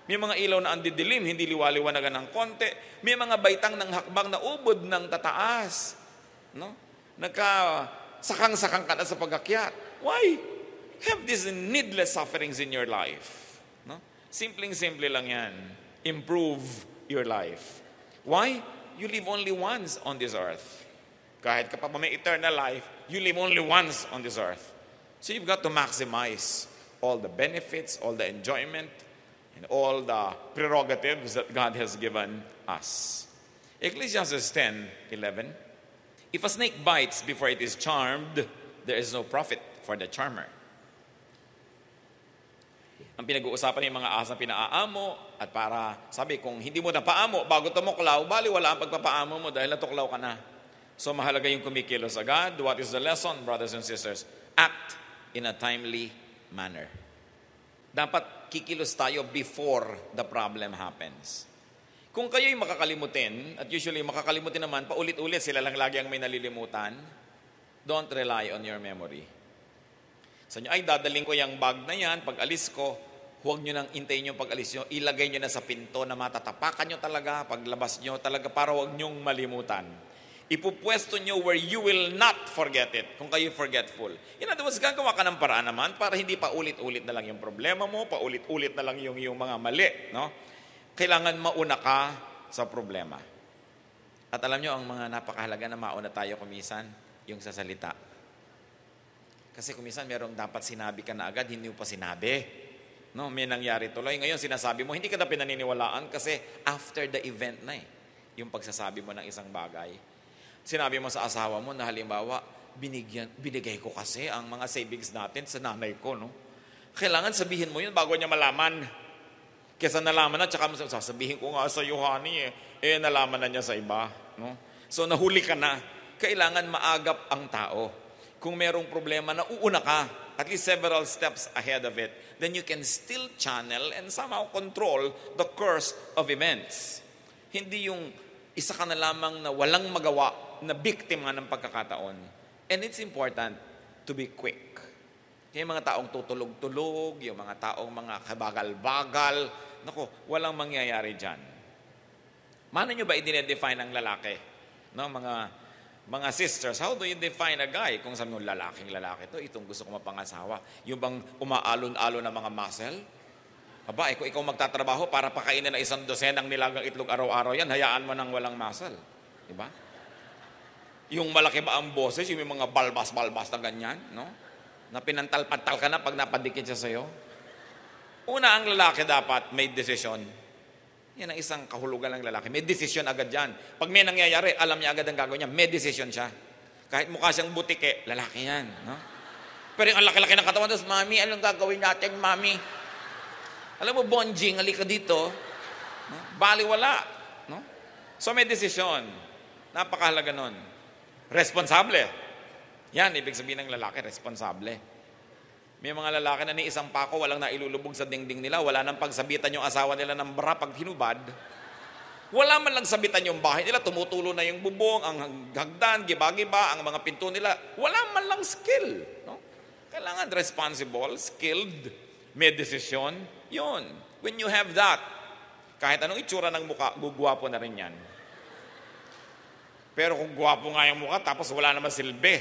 May mga ilaw na andidilim, hindi liwaliwanagan ng konti. May mga baitang ng hakbang na ubod ng tataas. Nagkasakang-sakang ka na sa pag-akyat. Why? Have these needless sufferings in your life. Simpleng-simple lang yan. Improve your life. Why? You live only once on this earth. Kahit kapag may eternal life, you live only once on this earth. So you've got to maximize all the benefits, all the enjoyment, and all the prerogatives that God has given us. Ecclesiastes 10:11. If a snake bites before it is charmed, there is no profit for the charmer. Ang pinag-uusapan ng mga ahas na pinaaamo at para, sabi, kung hindi mo napaamo, bago tumuklaw, bali wala ang pagpapaamo mo dahil natuklaw ka na. So mahalaga yung kumikilos agad. What is the lesson, brothers and sisters? Act in a timely manner. Dapat kikilos tayo before the problem happens. Kung kayo'y makakalimutin, at usually makakalimutin naman, paulit-ulit sila lang lagi ang may nalilimutan, Don't rely on your memory. Sa inyo, ay dadaling ko yung bag na yan, pag alis ko, huwag nyo nang intayin yung pag alis nyo, ilagay nyo na sa pinto na matatapakan nyo talaga, paglabas nyo talaga, para huwag nyong malimutan. Ipupwesto nyo where you will not forget it, kung kayo forgetful. In other words, gagawa ka ng paraan naman para hindi pa ulit-ulit na lang yung problema mo, pa ulit-ulit na lang yung mga mali. No? Kailangan mauna ka sa problema. At alam nyo, ang mga napakahalaga na mauna tayo kumisan, yung sa salita. Kasi kumisan, merong dapat sinabi ka na agad, hindi mo pa sinabi. No, may nangyari tuloy. Ngayon, sinasabi mo, hindi ka na pinaniniwalaan kasi after the event na yung pagsasabi mo ng isang bagay. Sinabi mo sa asawa mo na halimbawa, binigay ko kasi ang mga savings natin sa nanay ko. No? Kailangan sabihin mo yun bago niya malaman. Kesa nalaman na, tsaka sasabihin ko nga sa iyo, honey, nalaman na niya sa iba. No? So, nahuli ka na. Kailangan maagap ang tao. Kung merong problema na uuna ka, at least several steps ahead of it, then you can still channel and somehow control the course of events. Hindi yung isa ka na lamang na walang magawa, na biktima ng pagkakataon. And it's important to be quick. Yung mga taong tutulog-tulog, yung mga taong mga kabagal-bagal, naku, walang mangyayari dyan. Mano nyo ba i-define ang lalaki? No, mga sisters, how do you define a guy? Kung sabi mo, lalaking lalaki to, itong gusto ko mapangasawa. Yung bang umaalon-alon na mga muscle? Aba, ikaw magtatrabaho para pakainin na 100 ng nilagang itlog araw-araw yan, hayaan mo nang walang muscle. Diba? Yung malaki ba ang boses, yung mga balbas-balbas na ganyan, no? Na pinantal-pantal ka na pag napadikit siya sa'yo. Una, ang lalaki dapat may desisyon. Yan ang isang kahulugan ng lalaki. May desisyon agad yan. Pag may nangyayari, alam niya agad ang gagawin niya. May desisyon siya. Kahit mukha siyang butike, lalaki yan. No? Pero yung ang laki-laki ng katawan, tapos, Mami, anong gagawin natin, Mami? Alam mo, bonjing, halika dito. No? Baliwala. No? So may desisyon. Napakahalaga nun. Responsable. Yan, ibig sabihin ng lalaki, responsable. May mga lalaki na ni isang pako, walang nailulubog sa dingding nila, wala nang pagsabitan yung asawa nila ng bra pag hinubad. Wala man lang sabitan yung bahay nila, tumutulo na yung bubong, ang hagdan, giba-giba, ang mga pinto nila. Wala man lang skill. No? Kailangan responsible, skilled, may desisyon. Yun. When you have that, kahit anong itsura ng mukha, gugwapo na rin yan. Pero kung gwapo nga yung mukha, tapos wala naman silbi.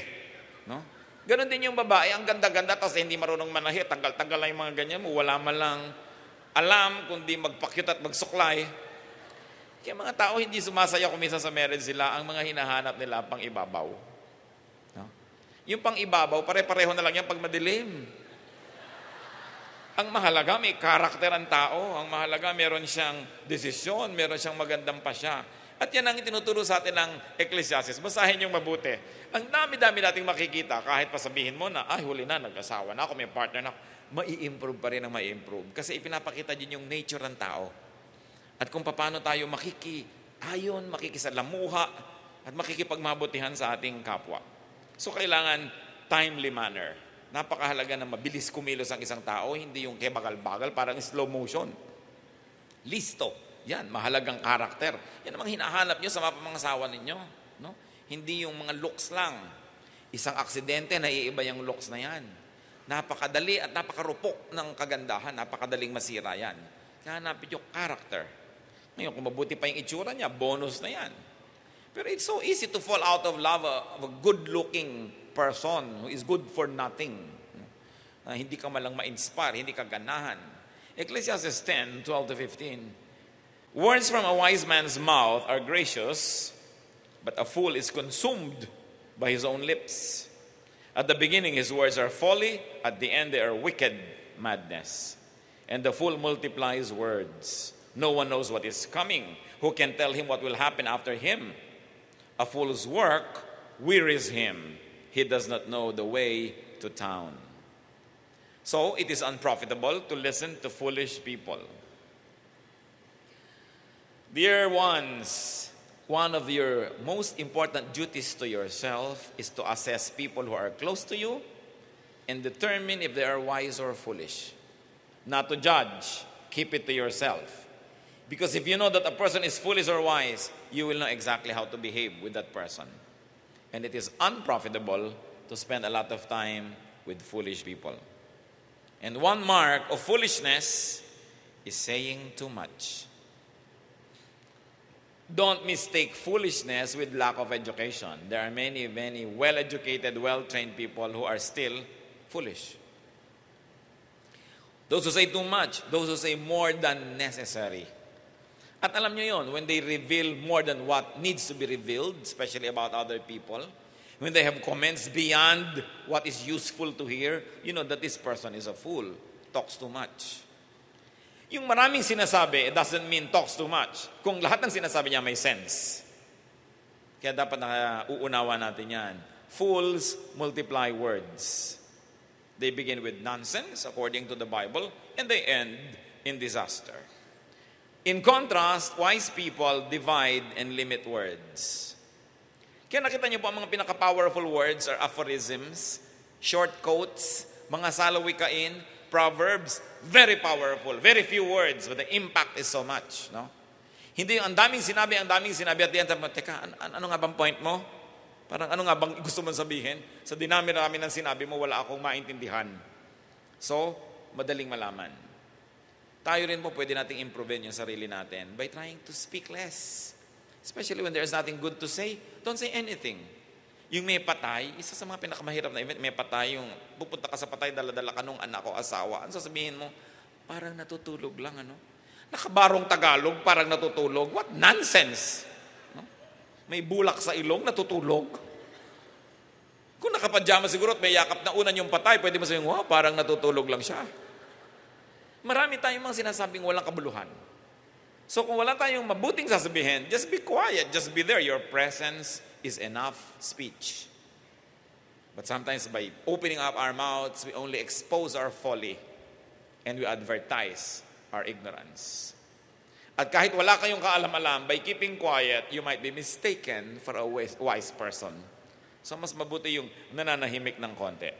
No? Ganon din yung babae, ang ganda-ganda, tapos hindi marunong manahit, tanggal-tanggal lang yung mga ganyan mo, wala man lang alam kundi magpakyut at magsuklay. Kaya mga tao hindi sumasaya kung minsan sa marriage sila, ang mga hinahanap nila pang ibabaw. No? Yung pang ibabaw, pare-pareho na lang yan pag madilim. Ang mahalaga, may karakter ang tao. Ang mahalaga, meron siyang desisyon, meron siyang magandang pasya. At yan ang tinuturo sa atin ng Ecclesiastes. Basahin yung mabuti. Ang dami-dami nating makikita, kahit pasabihin mo na, ay, huli na, nag-asawa na ako, may partner na ako, mai-improve pa rin ang mai-improve. Kasi ipinapakita din yung nature ng tao. At kung paano tayo makikiayon, makikisalamuha, at makikipagmabutihan sa ating kapwa. So, kailangan timely manner. Napakahalaga na mabilis kumilos ang isang tao, hindi yung kebagal-bagal, parang slow motion. Listo. Yan, mahalagang karakter. Yan ang hinahanap nyo sa mga pangasawa ninyo. No? Hindi yung mga looks lang. Isang aksidente, naiiba yung looks na yan. Napakadali at napakarupok ng kagandahan. Napakadaling masira yan. Hanapin yung karakter. Ngayon, kung mabuti pa yung itsura niya, bonus na yan. Pero it's so easy to fall out of love of a good-looking person who is good for nothing. Hindi ka malang ma-inspire, hindi ka ganahan. Ecclesiastes 10:12-15. Words from a wise man's mouth are gracious, but a fool is consumed by his own lips. At the beginning, his words are folly. At the end, they are wicked madness. And the fool multiplies words. No one knows what is coming. Who can tell him what will happen after him? A fool's work wearies him. He does not know the way to town. So, it is unprofitable to listen to foolish people. Dear ones, one of your most important duties to yourself is to assess people who are close to you and determine if they are wise or foolish. Not to judge, keep it to yourself. Because if you know that a person is foolish or wise, you will know exactly how to behave with that person. And it is unprofitable to spend a lot of time with foolish people. And one mark of foolishness is saying too much. Don't mistake foolishness with lack of education. There are many, many well-educated, well-trained people who are still foolish. Those who say too much, those who say more than necessary. At alam nyo yon, when they reveal more than what needs to be revealed, especially about other people, when they have comments beyond what is useful to hear, you know that this person is a fool, talks too much. Yung maraming sinasabi, it doesn't mean talks too much. Kung lahat ng sinasabi niya may sense. Kaya dapat nauunawa natin yan. Fools multiply words. They begin with nonsense, according to the Bible, and they end in disaster. In contrast, wise people divide and limit words. Kaya nakita niyo po ang mga pinaka-powerful words are aphorisms, short quotes, mga salawikain, proverbs, very powerful, very few words, but the impact is so much, no? Hindi yung ang daming sinabi, at the end, teka, ano nga bang point mo? Parang ano nga bang gusto mong sabihin? Sa dinami-rami ng sinabi mo, wala akong maintindihan. So, madaling malaman. Tayo rin po pwede nating improve yung sarili natin by trying to speak less. Especially when there's nothing good to say, don't say anything. Yung may patay, isa sa mga pinakamahirap na event, may patay, yung pupunta ka sa patay, dala-dala ka nung anak o asawa. Ano sasabihin mo? Parang natutulog lang, ano? Nakabarong Tagalog, parang natutulog. What nonsense! No? May bulak sa ilong, natutulog. Kung nakapadyama siguro at may yakap na unan yung patay, pwede mo sabihin, wow, parang natutulog lang siya. Marami tayong mga sinasabing walang kabuluhan. So kung wala tayong mabuting sasabihin, just be quiet, just be there. Your presence is enough speech. But sometimes by opening up our mouths, we only expose our folly and we advertise our ignorance. At kahit wala kayong kaalam-alam, by keeping quiet, you might be mistaken for a wise person. So mas mabuti yung nananahimik ng konti.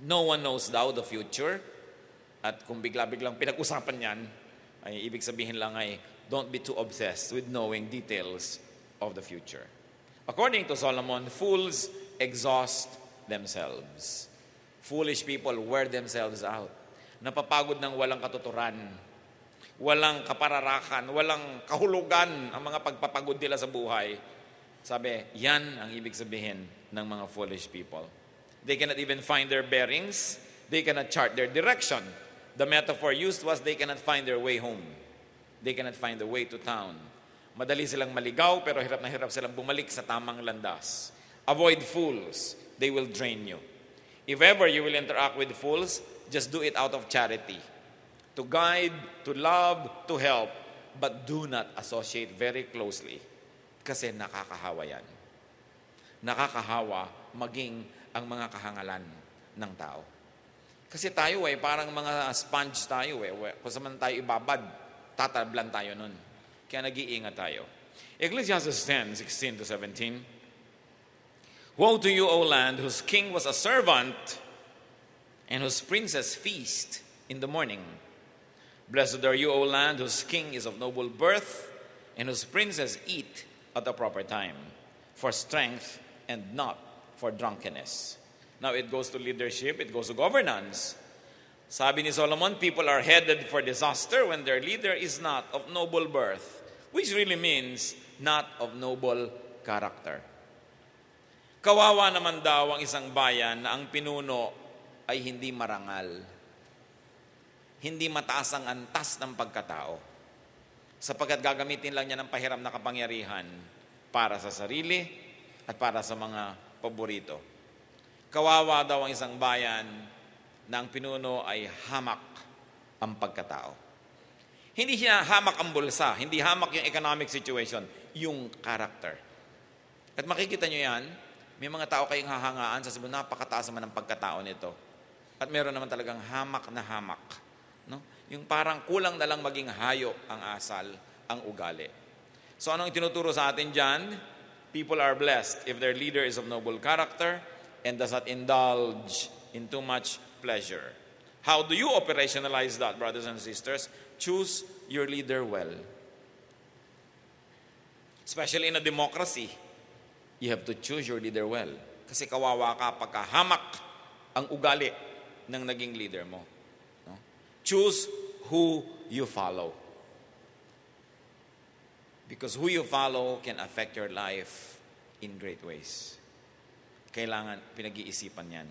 No one knows daw the future. At kung bigla-biglang pinag-usapan yan, ay ibig sabihin lang ay don't be too obsessed with knowing details of the future. According to Solomon, fools exhaust themselves. Foolish people wear themselves out. Napapagod ng walang katuturan, walang kapararakan, walang kahulugan ang mga pagpapagod nila sa buhay. Sabi, yan ang ibig sabihin ng mga foolish people. They cannot even find their bearings. They cannot chart their direction. The metaphor used was they cannot find their way home. They cannot find the way to town. Madali silang maligaw, pero hirap na hirap silang bumalik sa tamang landas. Avoid fools. They will drain you. If ever you will interact with fools, just do it out of charity. To guide, to love, to help, but do not associate very closely. Kasi nakakahawa yan. Nakakahawa maging ang mga kahangalan ng tao. Kasi tayo parang mga sponge tayo Kung saan tayo ibabad, tatablan tayo nun. Kaya nag-iingat tayo. Ecclesiastes 10:16-17. Woe to you, O land, whose king was a servant, and whose princes feast in the morning. Blessed are you, O land, whose king is of noble birth, and whose princes eat at the proper time, for strength and not for drunkenness. Now it goes to leadership, it goes to governance. Sabi ni Solomon, people are headed for disaster when their leader is not of noble birth, which really means not of noble character. Kawawa naman daw ang isang bayan na ang pinuno ay hindi marangal. Hindi mataas ang antas ng pagkatao. Sapagkat gagamitin lang niya ng pahiram na kapangyarihan para sa sarili at para sa mga paborito. Kawawa daw ang isang bayan na ang pinuno ay hamak ang pagkatao. Hindi siya hamak ang bulsa, hindi hamak yung economic situation, yung character. At makikita nyo yan, may mga tao kayong hahangaan, sasabihin, napakataas naman ang pagkatao nito. At meron naman talagang hamak na hamak. No? Yung parang kulang na lang maging hayop ang asal, ang ugali. So anong itinuturo sa atin dyan? People are blessed if their leader is of noble character and does not indulge in too much pleasure. How do you operationalize that, brothers and sisters? Choose your leader well. Especially in a democracy, you have to choose your leader well. Kasi kawawa ka pagkahamak ang ugali ng naging leader mo. No? Choose who you follow. Because who you follow can affect your life in great ways. Kailangan pinag-iisipan yan.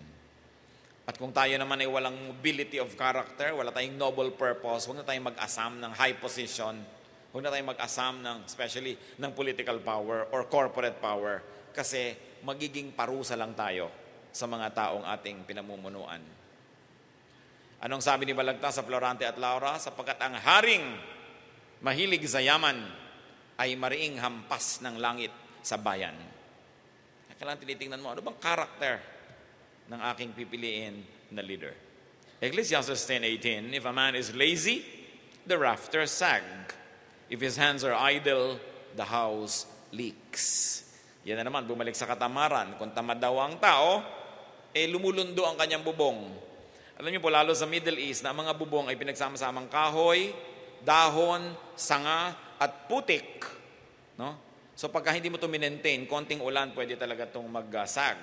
At kung tayo naman ay walang mobility of character, wala tayong noble purpose, huwag na tayong mag-asam ng high position, huwag na tayong mag-asam ng, especially ng political power or corporate power, kasi magiging parusa lang tayo sa mga taong ating pinamumunuan. Anong sabi ni Balagtas sa Florante at Laura? Sapagkat ang haring mahilig sa yaman ay mariing hampas ng langit sa bayan. Kailangan tinitingnan mo, ano bang karakter ng aking pipiliin na leader? Ecclesiastes 10:18, if a man is lazy, the rafters sag. If his hands are idle, the house leaks. Yan na naman, bumalik sa katamaran. Kung tamad daw ang tao, lumulundo ang kanyang bubong. Alam niyo po, lalo sa Middle East, na ang mga bubong ay pinagsama-samang kahoy, dahon, sanga, at putik. No? So pagka hindi mo ito minentain, konting ulan, pwede talaga itong mag-sag.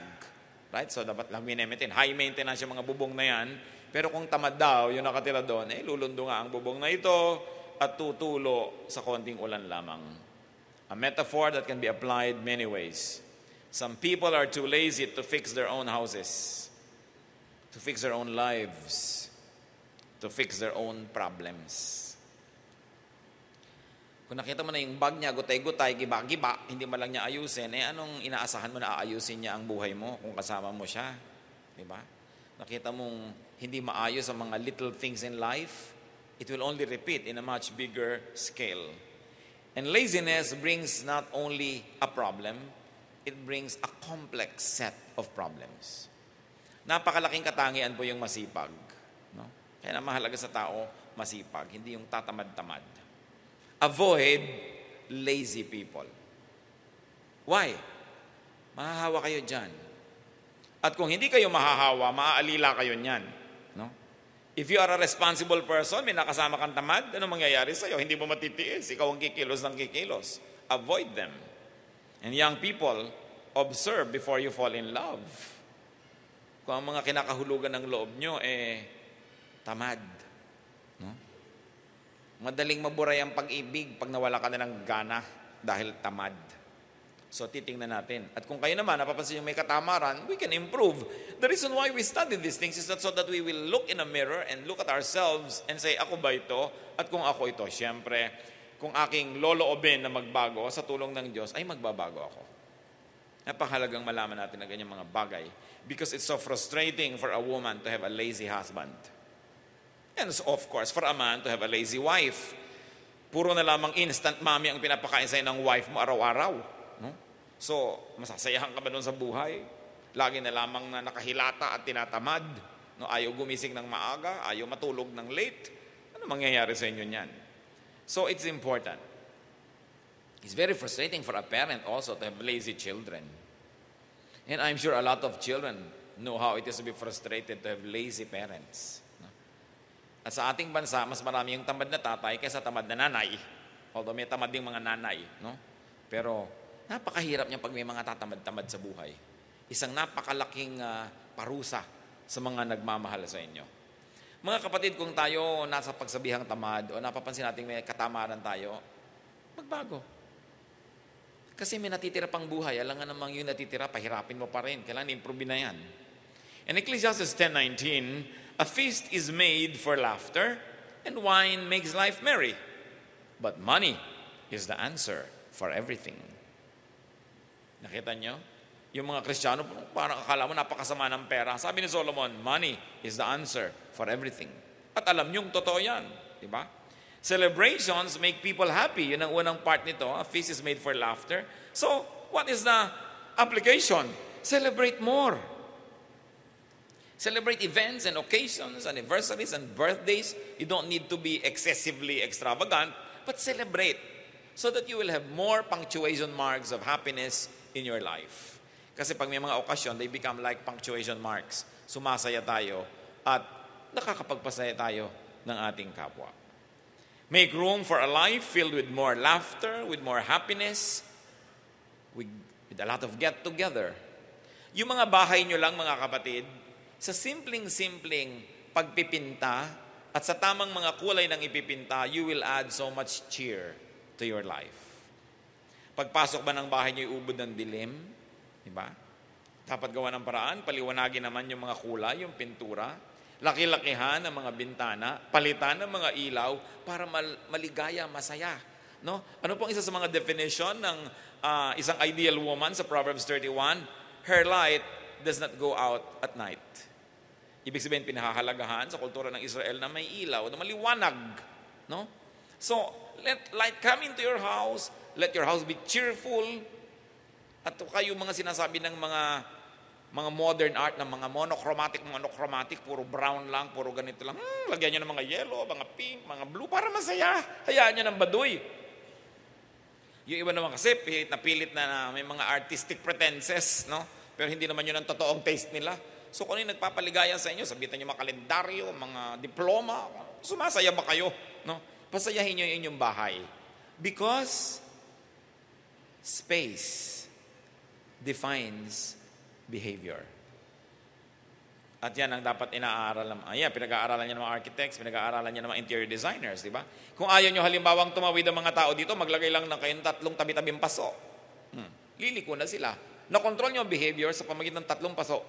Right? So dapat lang minemaintain. High maintenance yung mga bubong na yan. Pero kung tamad daw, yung nakatira doon, lulundo nga ang bubong na ito at tutulo sa konting ulan lamang. A metaphor that can be applied many ways. Some people are too lazy to fix their own houses, to fix their own lives, to fix their own problems. Kung nakita mo na yung bag niya, gutay-gutay, giba-giba, hindi mo lang niya ayusin, anong inaasahan mo na aayusin niya ang buhay mo kung kasama mo siya? Diba? Nakita mong hindi maayos ang mga little things in life, it will only repeat in a much bigger scale. And laziness brings not only a problem, it brings a complex set of problems. Napakalaking katangian po yung masipag. No? Kaya na mahalaga sa tao, masipag, hindi yung tatamad-tamad. Avoid lazy people. Why? Mahahawa kayo dyan. At kung hindi kayo mahahawa, maaalila kayo niyan. No? If you are a responsible person, may nakasama kang tamad, ano mangyayari sa'yo? Hindi mo matitiis. Ikaw ang kikilos ng kikilos. Avoid them. And young people, observe before you fall in love. Kung ang mga kinakahulugan ng loob nyo, tamad. No? Madaling maburay ang pag-ibig pag nawala ka na ng gana dahil tamad. So, titingnan natin. At kung kayo naman, napapansin nyo may katamaran, we can improve. The reason why we study these things is that so that we will look in a mirror and look at ourselves and say, ako ba ito? At kung ako ito, syempre, kung aking loloobin na magbago sa tulong ng Diyos, ay magbabago ako. Napakahalagang malaman natin na ganyang mga bagay because it's so frustrating for a woman to have a lazy husband. And so, of course, for a man to have a lazy wife. Puro na lamang instant mommy ang pinapakain sa'yo ng wife mo araw-araw. No? So, masasayahan ka ba doon sa buhay? Lagi na lamang na nakahilata at tinatamad. No? Ayaw gumising ng maaga, ayaw matulog ng late. Ano mangyayari sa inyo niyan? So, it's important. It's very frustrating for a parent also to have lazy children. And I'm sure a lot of children know how it is to be frustrated to have lazy parents. No? At sa ating bansa, mas marami yung tamad na tatay kaysa tamad na nanay. Although may tamad ding mga nanay. No? Pero, napakahirap niya pag may mga tatamad-tamad sa buhay. Isang napakalaking parusa sa mga nagmamahal sa inyo. Mga kapatid, kung tayo nasa pagsabihang tamad o napapansin natin may katamaran tayo, magbago. Kasi may natitira pang buhay. Alam nga namang yung natitira, pahirapin mo pa rin. Kailangan improve na yan. In Ecclesiastes 10:19, a feast is made for laughter and wine makes life merry. But money is the answer for everything. Nakita nyo? Yung mga Kristiyano, parang akala mo napakasama ng pera. Sabi ni Solomon, money is the answer for everything. At alam nyo, totoo yan. Diba? Celebrations make people happy. Yun ang unang part nito. A feast is made for laughter. So, what is the application? Celebrate more. Celebrate events and occasions, anniversaries and birthdays. You don't need to be excessively extravagant, but celebrate so that you will have more punctuation marks of happiness in your life. Kasi pag may mga okasyon, they become like punctuation marks. Sumasaya tayo at nakakapagpasaya tayo ng ating kapwa. Make room for a life filled with more laughter, with more happiness, with a lot of get-together. Yung mga bahay nyo lang, mga kapatid, sa simpleng-simpleng pagpipinta at sa tamang mga kulay ng ipipinta, you will add so much cheer to your life. Pagpasok ba ng bahay nyo, ubod ng dilim? Diba? Dapat gawa ng paraan, paliwanagin naman yung mga kulay, yung pintura, laki-lakihan ng mga bintana, palitan ng mga ilaw para maligaya, masaya. No? Ano pong isa sa mga definition ng isang ideal woman sa Proverbs 31? Her light does not go out at night. Ibig sabihin, pinahahalagahan sa kultura ng Israel na may ilaw, na maliwanag. No? So, let light come into your house. Let your house be cheerful. At kayo mga sinasabi ng mga modern art, ng mga monochromatic, puro brown lang, puro ganito lang. Lagyan nyo ng mga yellow, mga pink, mga blue, para masaya. Hayaan nyo ng baduy. Yung iba naman kasi, pilit na may mga artistic pretenses, no? Pero hindi naman yun ang totoong taste nila. So kung ano yung nagpapaligaya sa inyo, sabitan nyo mga kalendaryo, mga diploma, sumasaya ba kayo? No? Pasayahin nyo yung inyong bahay. Because space defines behavior. At yan ang dapat inaaral. Pinag-aaralan niya ng mga architects, pinag-aaralan niya ng mga interior designers, di ba? Kung ayaw nyo halimbawang tumawid ang mga tao dito, maglagay lang ng kayong 3 tabi-tabing paso. Liliko na sila. Na-control nyo ang behavior sa pamagitan ng 3 paso.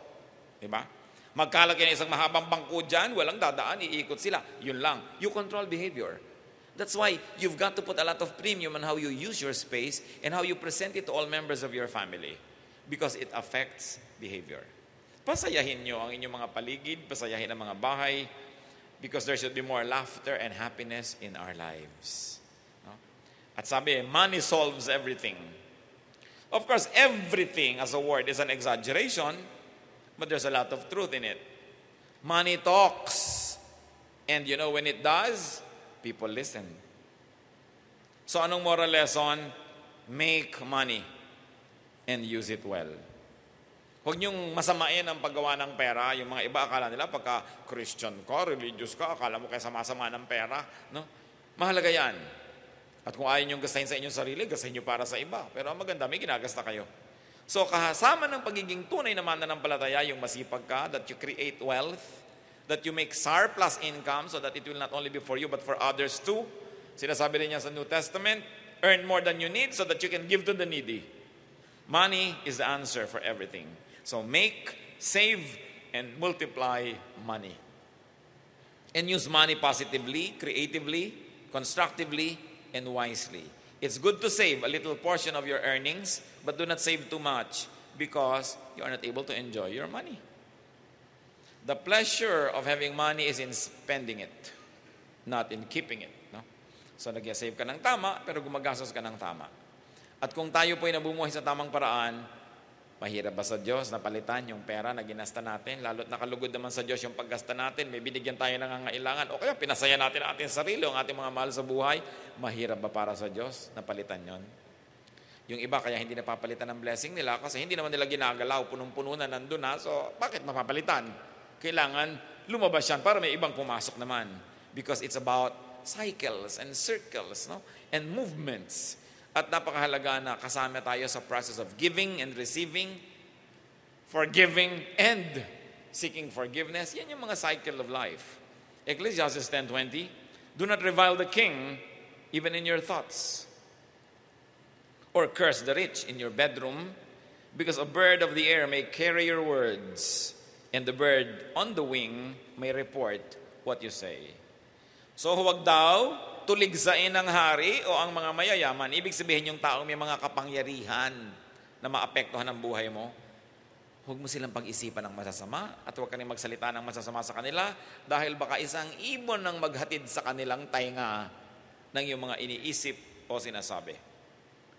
Di ba? Magkalagay ng isang mahabang bangko dyan, walang dadaan, iikot sila. Yun lang. You control behavior. That's why you've got to put a lot of premium on how you use your space and how you present it to all members of your family. Because it affects behavior. Pasayahin nyo ang inyong mga paligid, pasayahin ang mga bahay, because there should be more laughter and happiness in our lives. No? At sabi, money solves everything. Of course, everything as a word is an exaggeration, but there's a lot of truth in it. Money talks. And you know, when it does, people listen. So anong moral lesson? Make money and use it well. Huwag niyong masamain ang paggawa ng pera. Yung mga iba, akala nila pagka Christian ka, religious ka, akala mo kaya sama-sama ng pera. No? Mahalaga yan. At kung ayaw niyong gastahin sa inyong sarili, gastahin niyo para sa iba. Pero ang maganda, may ginagasta kayo. So kasama ng pagiging tunay na mananampalataya, yung masipag ka, that you create wealth, that you make surplus income so that it will not only be for you but for others too. Sinasabi rin niya sa New Testament, earn more than you need so that you can give to the needy. Money is the answer for everything. So make, save, and multiply money. And use money positively, creatively, constructively, and wisely. It's good to save a little portion of your earnings, but do not save too much because you are not able to enjoy your money. The pleasure of having money is in spending it, not in keeping it. No? So nag-save ka ng tama, pero gumagastos ka ng tama. At kung tayo po ay nabumuhay sa tamang paraan, mahirap ba sa Diyos na palitan yung pera na ginasta natin? Lalo't nakalugod naman sa Diyos yung paggasta natin. May binigyan tayo ng nangangailangan. O kaya pinasaya natin ang ating sarili, ang ating mga mahal sa buhay. Mahirap ba para sa Diyos na palitan yon? Yung iba kaya hindi napapalitan ng blessing nila kasi hindi naman nila ginagalaw. Punong-puno na nandun na. So bakit mapapalitan? Kailangan lumabas yan para may ibang pumasok naman. Because it's about cycles and circles, no? And movements. At napakahalaga na kasama tayo sa process of giving and receiving, forgiving and seeking forgiveness. Yan yung mga cycle of life. Ecclesiastes 10:20, do not revile the king even in your thoughts, or curse the rich in your bedroom, because a bird of the air may carry your words, and the bird on the wing may report what you say. So huwag daw tuligsain ng hari o ang mga mayayaman. Ibig sabihin yung taong may mga kapangyarihan na maapektuhan ang buhay mo. Huwag mo silang pag-isipan ng masasama at huwag ka rin magsalita ng masasama sa kanila dahil baka isang ibon ang maghatid sa kanilang tainga ng iyong mga iniisip o sinasabi.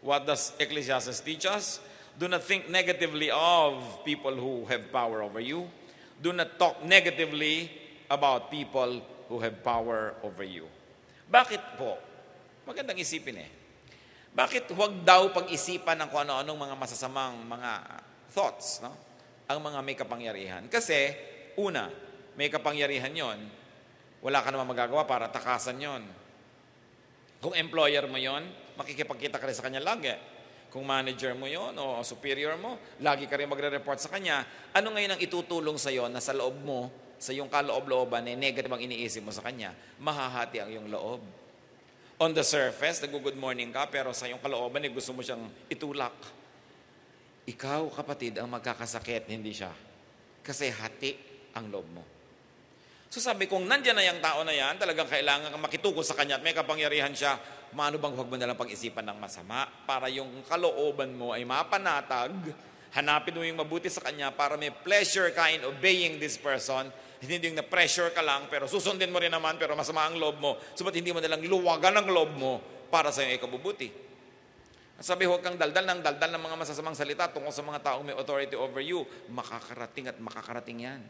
What does Ecclesiastes teach us? Do not think negatively of people who have power over you. Do not talk negatively about people who have power over you. Bakit po? Magandang isipin Bakit huwag daw pag-isipan ng kung ano-anong mga masasamang mga thoughts, no? Ang mga may kapangyarihan. Kasi, una, may kapangyarihan yon, wala ka naman magagawa para takasan yon. Kung employer mo yon, makikipagkita ka rin sa kanya lagi. Kung manager mo yon o superior mo, lagi ka rin magre-report sa kanya, ano ngayon ang itutulong sa iyo na sa loob mo, sa iyong kaloob-looban, na negative ang iniisip mo sa kanya, mahahati ang iyong loob. On the surface, nag-good morning ka, pero sa iyong kalooban, gusto mo siyang itulak. Ikaw, kapatid, ang magkakasakit, hindi siya. Kasi hati ang loob mo. So sabi, kung nandyan na yung tao na yan, talagang kailangan kang makituko sa kanya at may kapangyarihan siya, maano bang huwag mo nalang pag-isipan ng masama para yung kalooban mo ay mapanatag, hanapin mo yung mabuti sa kanya para may pleasure ka in obeying this person, hindi yung na-pressure ka lang, pero susundin mo rin naman, pero masama ang loob mo, sabat hindi mo nalang luwagan ang loob mo para sa iyong ikabubuti. At sabi, huwag kang daldal ng mga masasamang salita tungkol sa mga taong may authority over you, makakarating at makakarating yan.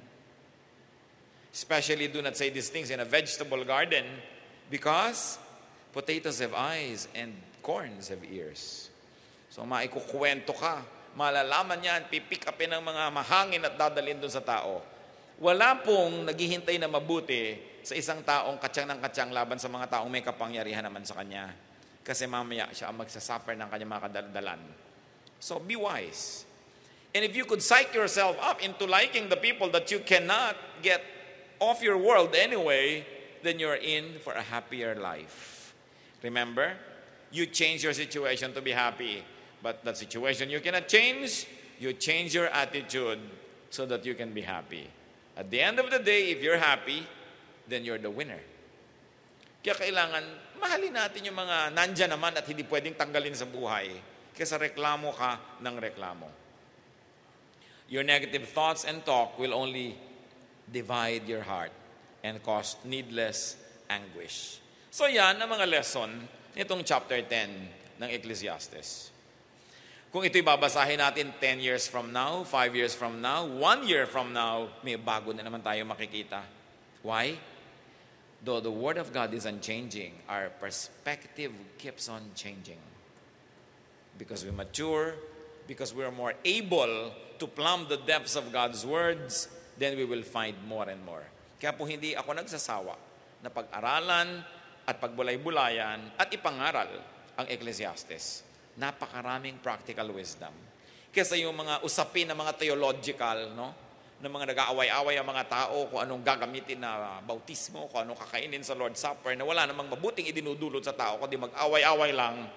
Especially do not say these things in a vegetable garden because potatoes have eyes and corns have ears. So maikukwento ka, malalaman yan, pipick upin ng mga mahangin at dadalhin doon sa tao. Wala pong naghihintay na mabuti sa isang taong katsang ng katsang laban sa mga taong may kapangyarihan naman sa kanya. Kasi mamaya siya ang magsasuffer ng kanyang mga kadaldalan. So be wise. And if you could psych yourself up into liking the people that you cannot get off your world anyway, then you're in for a happier life. Remember, you change your situation to be happy, but that situation you cannot change, you change your attitude so that you can be happy. At the end of the day, if you're happy, then you're the winner. Kaya kailangan, mahalin natin yung mga nandyan naman at hindi pwedeng tanggalin sa buhay kaysa reklamo ka ng reklamo. Your negative thoughts and talk will only divide your heart and cause needless anguish. So yan ang mga lesson nitong chapter 10 ng Ecclesiastes. Kung ito'y babasahin natin 10 years from now, 5 years from now, 1 year from now, may bago na naman tayo makikita. Why? Though the Word of God is unchanging, our perspective keeps on changing. Because we mature, because we are more able to plumb the depths of God's words, then we will find more and more. Kaya po hindi ako nagsasawa na pag-aralan at pagbulay-bulayan at ipangaral ang Ecclesiastes. Napakaraming practical wisdom. Kesa yung mga usapin na mga theological, no? Na mga nag-aaway-away ang mga tao kung anong gagamitin na bautismo, kung anong kakainin sa Lord's Supper, na wala namang mabuting idinudulot sa tao, kundi mag-away-away lang.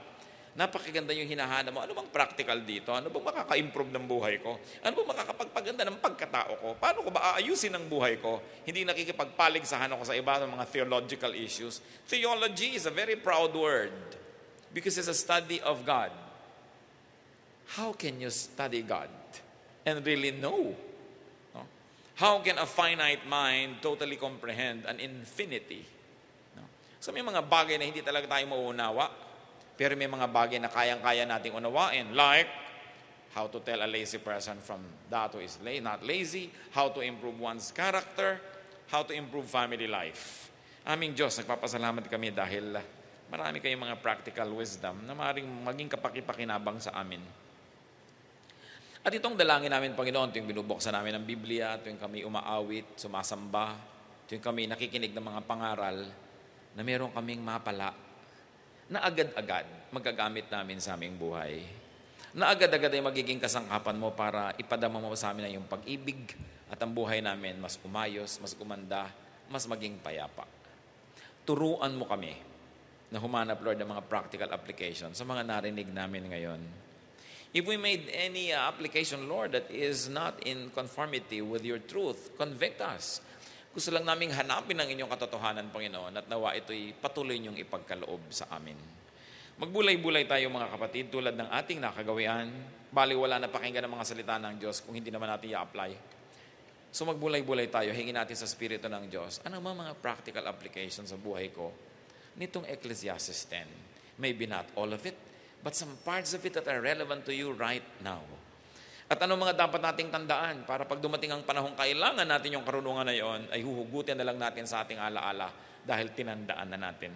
Napakaganda yung hinahanap mo. Ano bang practical dito? Ano bang makaka-improve ng buhay ko? Ano bang makakapagpaganda ng pagkatao ko? Paano ko ba aayusin ang buhay ko? Hindi nakikipagpaligsahan ako sa iba ng mga theological issues. Theology is a very proud word because it's a study of God. How can you study God and really know? No? How can a finite mind totally comprehend an infinity? No? So may mga bagay na hindi talaga tayo mauunawa. Pero may mga bagay na kayang-kaya nating unawain, like how to tell a lazy person from that who is not lazy, how to improve one's character, how to improve family life. Aming Diyos, nagpapasalamat kami dahil marami kayong mga practical wisdom na maaaring maging kapaki-pakinabang sa amin. At itong dalangin namin, Panginoon, tuwing binubuksan namin ang Biblia, tuwing kami umaawit, sumasamba, tuwing kami nakikinig ng mga pangaral, na meron kaming mapala na agad-agad magagamit namin sa aming buhay. Na agad-agad ay magiging kasangkapan mo para ipadama mo sa amin na yung pag-ibig at ang buhay namin mas umayos, mas gumanda, mas maging payapa. Turuan mo kami na humanap, Lord, ng mga practical application sa mga narinig namin ngayon. If we made any application, Lord, that is not in conformity with your truth, convict us. Gusto lang naming hanapin ang inyong katotohanan, Panginoon, at nawa ito'y patuloy niyong ipagkaloob sa amin. Magbulay-bulay tayo, mga kapatid, tulad ng ating nakagawian. Baliwala na pakinggan ang mga salita ng Diyos kung hindi naman natin i-apply. So magbulay-bulay tayo, hingin natin sa Espiritu ng Diyos. Ano mga practical applications sa buhay ko nitong Ecclesiastes 10? Maybe not all of it, but some parts of it that are relevant to you right now. At ano mga dapat nating tandaan para pag dumating ang panahong kailangan natin yung karunungan na yon, ay huhugutin na lang natin sa ating alaala dahil tinandaan na natin.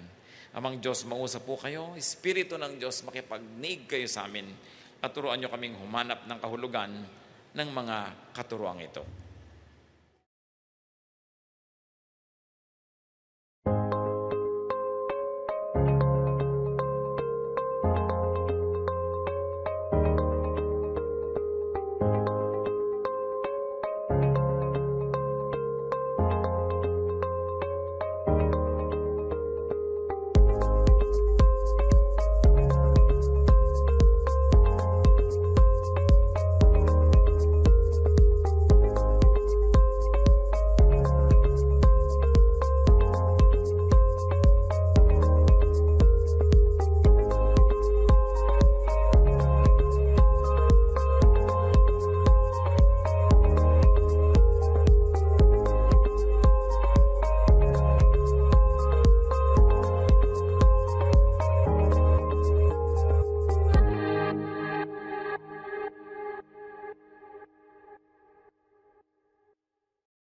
Amang Diyos, mausap po kayo, Espiritu ng Diyos, makipagnig kayo sa amin at turuan nyo kaming humanap ng kahulugan ng mga katuruang ito.